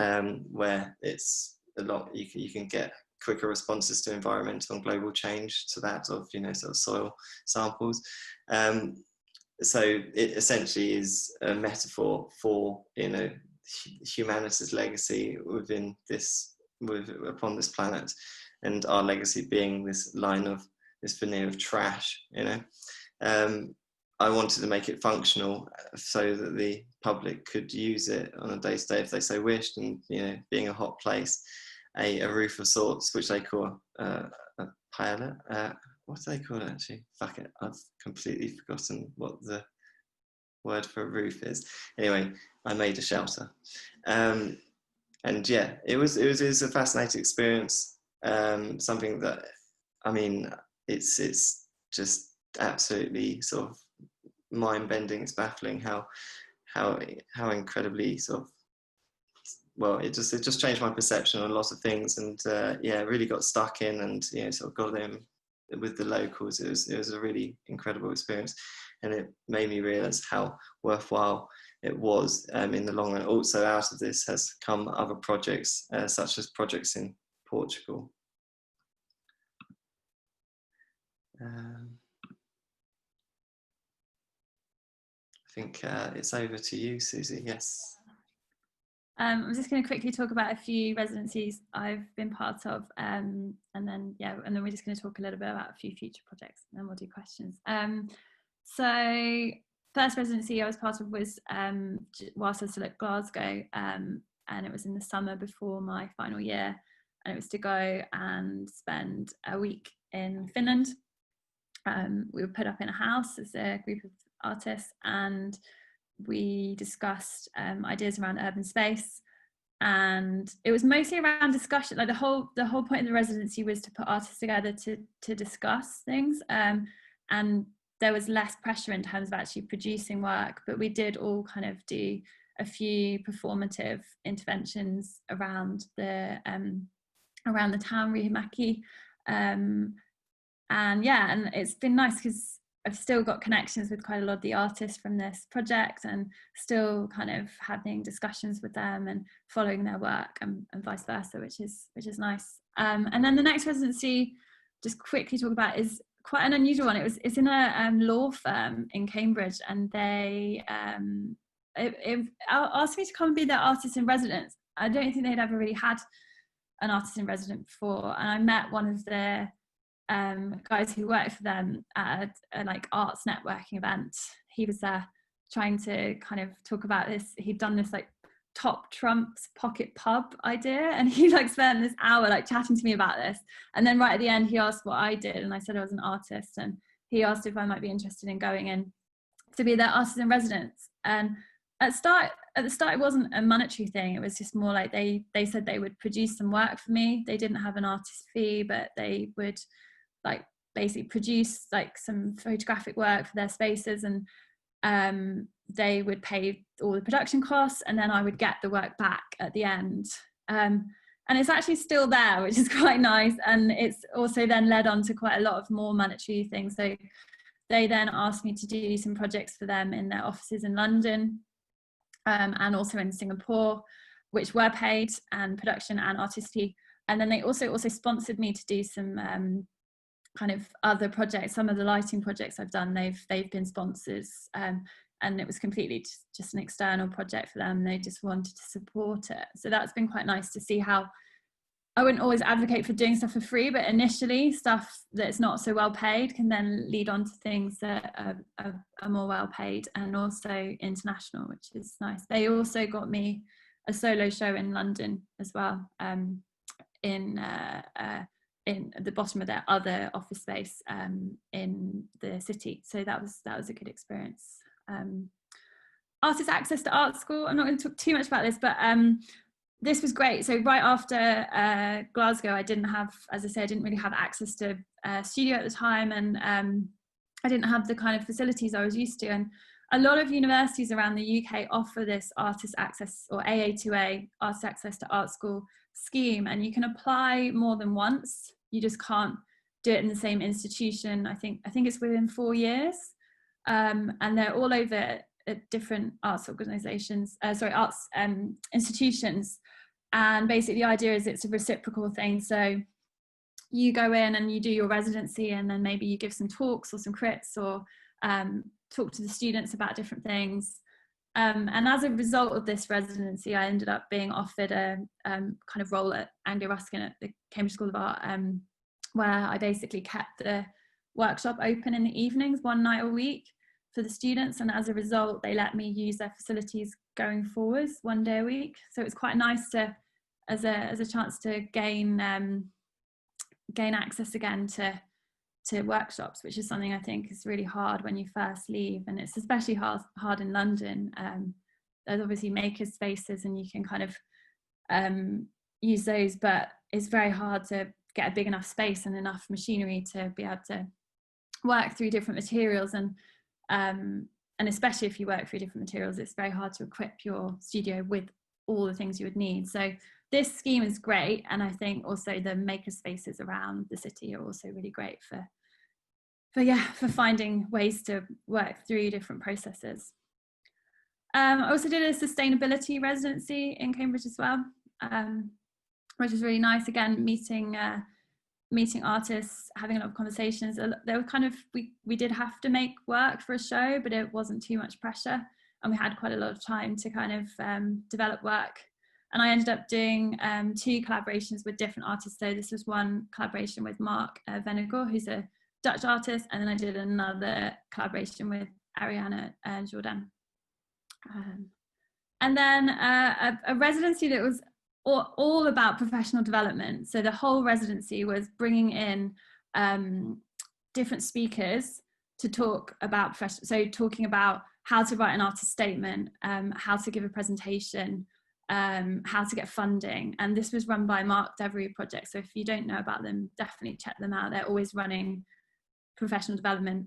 where it's a lot, you can get quicker responses to environmental and global change to that of, you know, sort of soil samples. So it essentially is a metaphor for, you know, humanity's legacy within this, upon this planet, and our legacy being this line of, this veneer of trash, you know. I wanted to make it functional so that the public could use it on a day-to-day if they so wished, and, you know, being a hot place, a roof of sorts, which they call a paella. What do they call it actually? Fuck it, I've completely forgotten what the word for a roof is. Anyway, I made a shelter. And yeah, it was a fascinating experience. Something that, I mean, it's just absolutely sort of mind-bending. It's baffling how incredibly sort of, well, it just changed my perception on a lot of things, and yeah, really got stuck in, and, you know, sort of got in with the locals. It was a really incredible experience, and it made me realize how worthwhile it was in the long run. Also, out of this has come other projects, such as projects in Portugal. I think it's over to you, Susie. Yes. I'm just going to quickly talk about a few residencies I've been part of, and then we're just going to talk a little bit about a few future projects, and then we'll do questions. So first residency I was part of was whilst I was still at Glasgow, and it was in the summer before my final year, and it was to go and spend a week in Finland. We were put up in a house as a group of artists, and we discussed ideas around urban space, and it was mostly around discussion. Like the whole point of the residency was to put artists together to discuss things, and there was less pressure in terms of actually producing work, but we did all kind of do a few performative interventions around the town Riihimäki, and yeah, and it's been nice because I've still got connections with quite a lot of the artists from this project, and still kind of having discussions with them and following their work, and vice versa, which is nice. And then the next residency, just quickly talk about, is quite an unusual one. It's in a law firm in Cambridge, and they asked me to come and be their artist in residence. I don't think they'd ever really had an artist in residence before, and I met one of the guys who worked for them at a like arts networking event. He was there trying to kind of talk about this. He'd done this like Top Trump's pocket pub idea, and he like spent this hour like chatting to me about this, and then right at the end he asked what I did, and I said I was an artist, and he asked if I might be interested in going in to be their artist in residence. And at the start it wasn't a monetary thing. It was just more like they said they would produce some work for me. They didn't have an artist fee, but they would like basically produce like some photographic work for their spaces, and they would pay all the production costs, and then I would get the work back at the end. And it's actually still there, which is quite nice, and it's also then led on to quite a lot of more monetary things. So they then asked me to do some projects for them in their offices in London, and also in Singapore, which were paid, and production and artist fee. And then they also sponsored me to do some kind of other projects. Some of the lighting projects I've done, they've been sponsors, and it was completely just an external project for them. They just wanted to support it. So that's been quite nice to see how I wouldn't always advocate for doing stuff for free, but initially stuff that's not so well paid can then lead on to things that are more well paid, and also international, which is nice. They also got me a solo show in London as well, in the bottom of their other office space in the city. So that was a good experience. Artist access to art school. I'm not going to talk too much about this, but this was great. So right after Glasgow, I didn't have, as I said, I didn't really have access to a studio at the time, and I didn't have the kind of facilities I was used to. And a lot of universities around the UK offer this artist access, or AA2A, artist access to art school scheme, and you can apply more than once. You just can't do it in the same institution. I think it's within 4 years, and they're all over at different arts organisations, arts institutions. And basically the idea is it's a reciprocal thing. So you go in and you do your residency, and then maybe you give some talks or some crits, or talk to the students about different things. And as a result of this residency, I ended up being offered a kind of role at Anglo-Ruskin at the Cambridge School of Art, where I basically kept the workshop open in the evenings, one night a week for the students. And as a result, they let me use their facilities going forwards 1 day a week. So it's quite nice to, as a chance to gain access again to workshops, which is something I think is really hard when you first leave, and it's especially hard in London. There's obviously maker spaces and you can kind of use those, but it's very hard to get a big enough space and enough machinery to be able to work through different materials, and especially if you work through different materials, it's very hard to equip your studio with all the things you would need. So this scheme is great, and I think also the maker spaces around the city are also really great for finding ways to work through different processes. I also did a sustainability residency in Cambridge as well, which was really nice. Again, meeting artists, having a lot of conversations. There were kind of, we did have to make work for a show, but it wasn't too much pressure, and we had quite a lot of time to kind of develop work. And I ended up doing 2 collaborations with different artists. So this was one collaboration with Mark Vennegoor, who's a Dutch artist, and then I did another collaboration with Ariana Jordan. And then a residency that was all about professional development. So the whole residency was bringing in different speakers to talk about talking about how to write an artist statement, how to give a presentation, how to get funding. And this was run by Mark Devery Project. So if you don't know about them, definitely check them out. They're always running professional development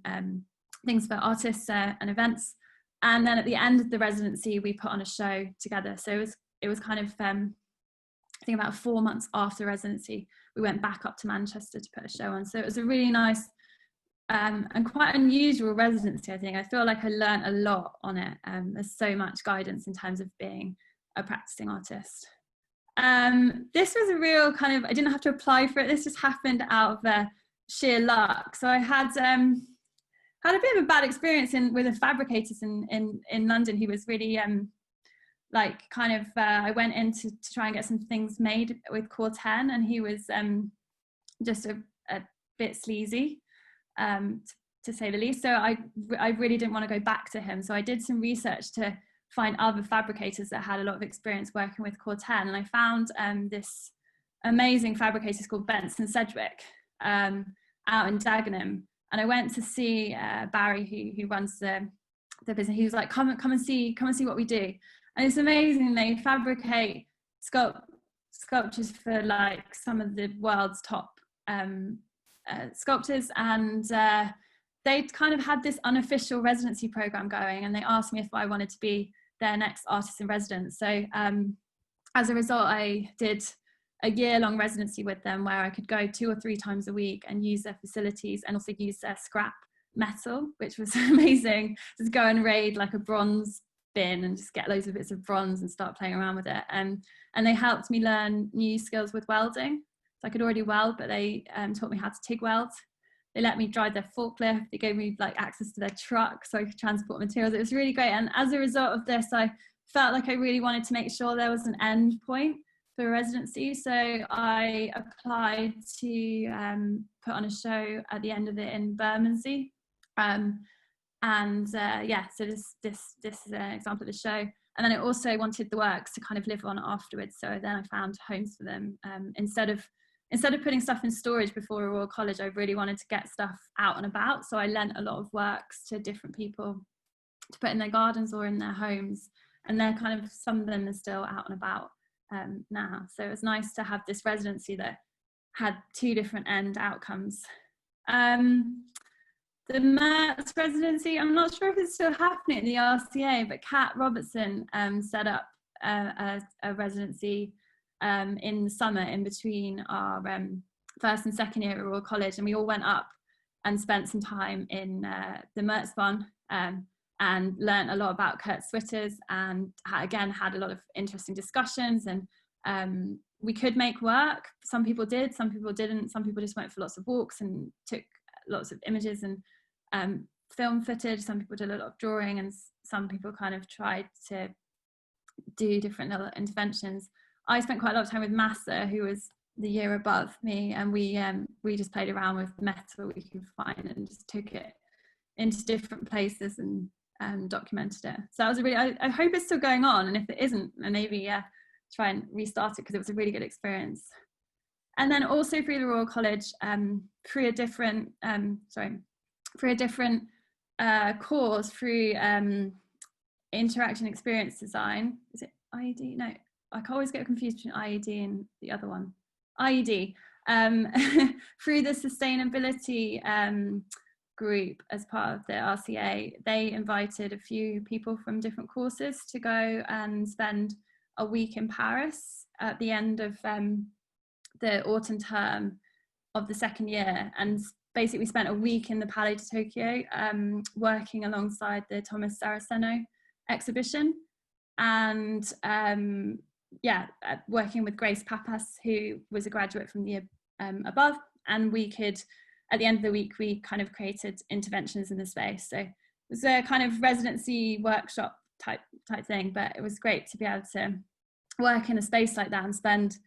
things for artists and events. And then at the end of the residency, we put on a show together. So it was kind of, I think about 4 months after residency, we went back up to Manchester to put a show on. So it was a really nice and quite unusual residency, I think. I feel like I learned a lot on it. There's so much guidance in terms of being a practicing artist. This was a real kind of, I didn't have to apply for it. This just happened out of sheer luck. So I had a bit of a bad experience with a fabricator in London. He was really I went in to try and get some things made with Core 10, and he was just a bit sleazy, to say the least. So I really didn't want to go back to him. So I did some research to find other fabricators that had a lot of experience working with Core 10, and I found this amazing fabricator called Benson Sedgwick out in Dagenham. And I went to see Barry, who runs the business. He was like, come and see what we do. And it's amazing. They fabricate sculptures for like some of the world's top sculptors, and they kind of had this unofficial residency program going, and they asked me if I wanted to be their next artist in residence. So as a result, I did a year-long residency with them, where I could go 2 or 3 times a week and use their facilities, and also use their scrap metal, which was amazing. Just go and raid like a bronze bin and just get loads of bits of bronze and start playing around with it. And they helped me learn new skills with welding. So I could already weld, but they taught me how to TIG weld. They let me drive their forklift. They gave me like access to their truck so I could transport materials. It was really great. And as a result of this, I felt like I really wanted to make sure there was an end point for residency. So I applied to put on a show at the end of it in Bermondsey. So this is an example of the show. And then I also wanted the works to kind of live on afterwards. So then I found homes for them. Instead of putting stuff in storage before a Royal College, I really wanted to get stuff out and about. So I lent a lot of works to different people to put in their gardens or in their homes. And they're kind of, some of them are still out and about now. So it was nice to have this residency that had two different end outcomes. The Mertz residency, I'm not sure if it's still happening at the RCA, but Kat Robertson set up a residency in the summer in between our first and second year at Royal College, and we all went up and spent some time in the Mertzbahn and learnt a lot about Kurt Switters, and again had a lot of interesting discussions. And we could make work. Some people did, some people didn't. Some people just went for lots of walks and took lots of images and film footage. Some people did a lot of drawing, and some people kind of tried to do different little interventions. I spent quite a lot of time with Massa, who was the year above me, and we just played around with metal we could find and just took it into different places and documented it. So that was a really, I hope it's still going on, and if it isn't, then maybe try and restart it, because it was a really good experience. And then also through the Royal College, through a different course, through interaction experience design. Is it IED? No, I can always get confused between IED and the other one. IED. Through the sustainability group as part of the RCA, they invited a few people from different courses to go and spend a week in Paris at the end of the autumn term of the second year, and basically spent a week in the Palais de Tokyo working alongside the Thomas Saraceno exhibition, and working with Grace Papas, who was a graduate from the year above, and we could, at the end of the week, we kind of created interventions in the space. So it was a kind of residency workshop type thing, but it was great to be able to work in a space like that and spend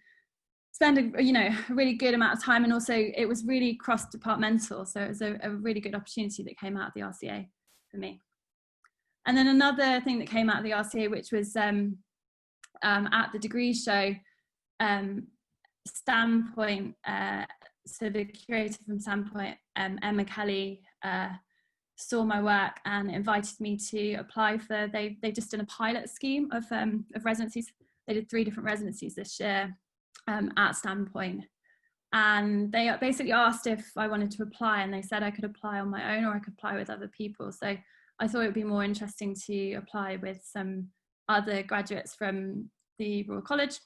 a really good amount of time. And also it was really cross-departmental, so it was a really good opportunity that came out of the RCA for me. And then another thing that came out of the RCA, which was at the degree show, Standpoint, so the curator from Standpoint, Emma Kelly, saw my work and invited me to apply for, they just did a pilot scheme of residencies. They did 3 different residencies this year at Standpoint, and they basically asked if I wanted to apply, and they said I could apply on my own or I could apply with other people. So I thought it would be more interesting to apply with some other graduates from the Royal College.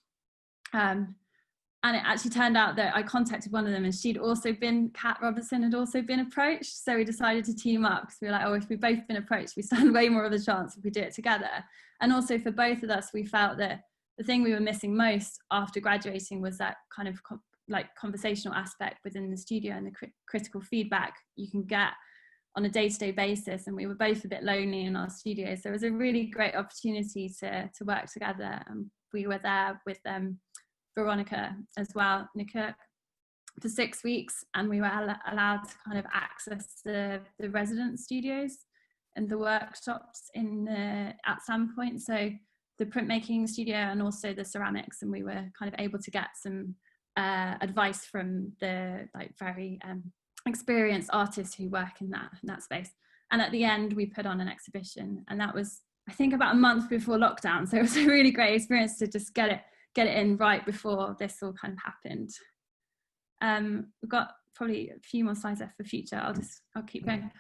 And it actually turned out that I contacted one of them, and she'd also been, Kat Robertson had also been approached. So we decided to team up, because we were like, oh, if we've both been approached, we stand way more of a chance if we do it together. And also for both of us, we felt that the thing we were missing most after graduating was that kind of conversational aspect within the studio, and the critical feedback you can get on a day-to-day basis. And we were both a bit lonely in our studio. So it was a really great opportunity to work together. We were there with Veronica as well, Nikirk, for 6 weeks, and we were allowed to kind of access the resident studios and the workshops at Standpoint, so the printmaking studio and also the ceramics, and we were kind of able to get some advice from the very experienced artists who work in that space. And at the end we put on an exhibition, and that was, I think, about a month before lockdown, so it was a really great experience to just get it in right before this all kind of happened. We've got probably a few more slides left for future. I'll keep going.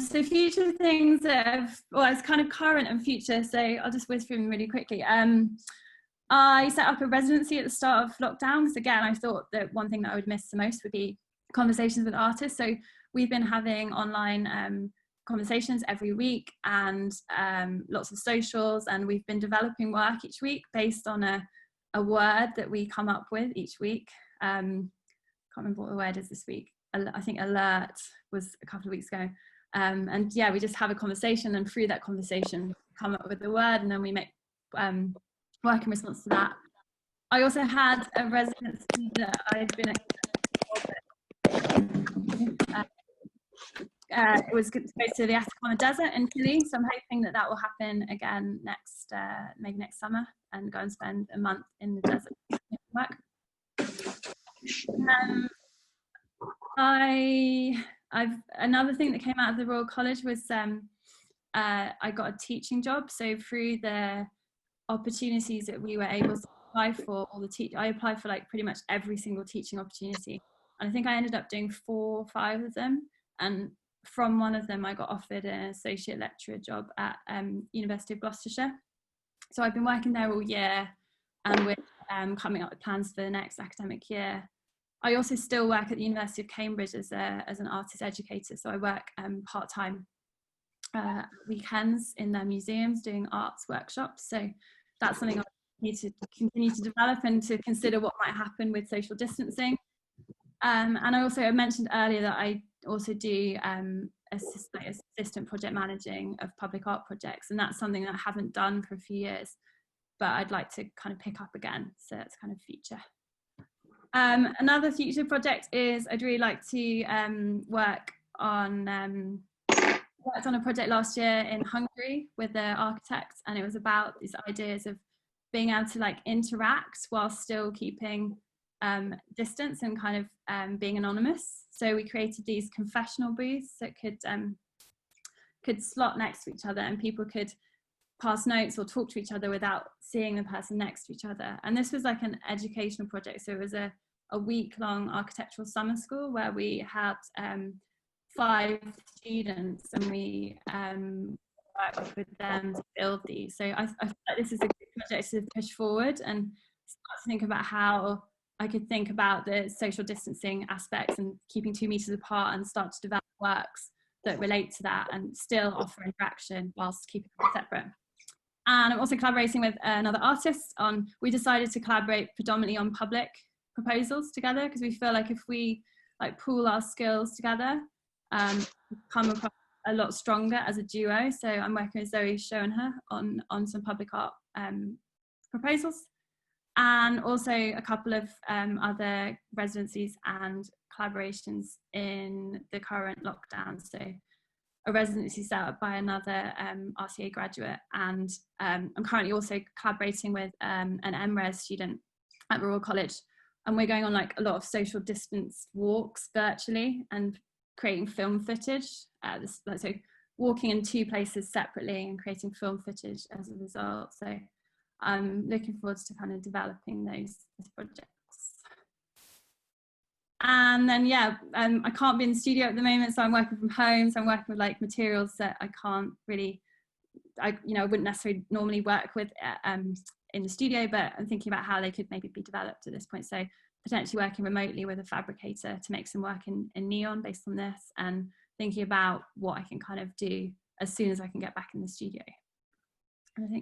So future things it's kind of current and future, so I'll just whiz through them really quickly. I set up a residency at the start of lockdown, because again, I thought that one thing that I would miss the most would be conversations with artists. So we've been having online conversations every week, and lots of socials, and we've been developing work each week based on a word that we come up with each week. Can't remember what the word is this week. I think alert was a couple of weeks ago. And yeah, we just have a conversation, and through that conversation come up with the word, and then we make work in response to that. I also had a residency that I'd been it was supposed to go to the Atacama Desert in Chile, so I'm hoping that that will happen again next, maybe next summer, and go and spend a month in the desert work. Another thing that came out of the Royal College was I got a teaching job. So through the opportunities that we were able to apply for, I applied for like pretty much every single teaching opportunity, and I think I ended up doing 4 or 5 of them. And from one of them, I got offered an associate lecturer job at University of Gloucestershire. So I've been working there all year, and we're coming up with plans for the next academic year. I also still work at the University of Cambridge as an artist educator. So I work part-time weekends in their museums doing arts workshops. So that's something I need to continue to develop and to consider what might happen with social distancing. And I also mentioned earlier that I also do assistant project managing of public art projects, and that's something that I haven't done for a few years, but I'd like to kind of pick up again. So that's kind of future. Another future project is I'd really like to work on worked on a project last year in Hungary with the architects, and it was about these ideas of being able to like interact while still keeping distance and kind of being anonymous. So we created these confessional booths that could slot next to each other, and people could pass notes or talk to each other without seeing the person next to each other. And this was like an educational project. So it was a week-long architectural summer school where we had 5 students, and we worked with them to build these. So I feel like this is a good project to push forward and start to think about how I could think about the social distancing aspects and keeping 2 meters apart, and start to develop works that relate to that and still offer interaction whilst keeping them separate. And I'm also collaborating with another artist on, we decided to collaborate predominantly on public proposals together, because we feel like if we like pool our skills together, come across a lot stronger as a duo. So I'm working with Zoe Schoenher on some public art proposals, and also a couple of other residencies and collaborations in the current lockdown. So a residency set up by another RCA graduate, and I'm currently also collaborating with an MRes student at Royal College, and we're going on like a lot of social distance walks virtually and creating film footage. So walking in 2 places separately and creating film footage as a result. So I'm looking forward to kind of developing those projects. And then I can't be in the studio at the moment, so I'm working from home. So I'm working with like materials that I can't really, I wouldn't necessarily normally work with in the studio, but I'm thinking about how they could maybe be developed at this point. So potentially working remotely with a fabricator to make some work in neon based on this, and thinking about what I can kind of do as soon as I can get back in the studio. And I think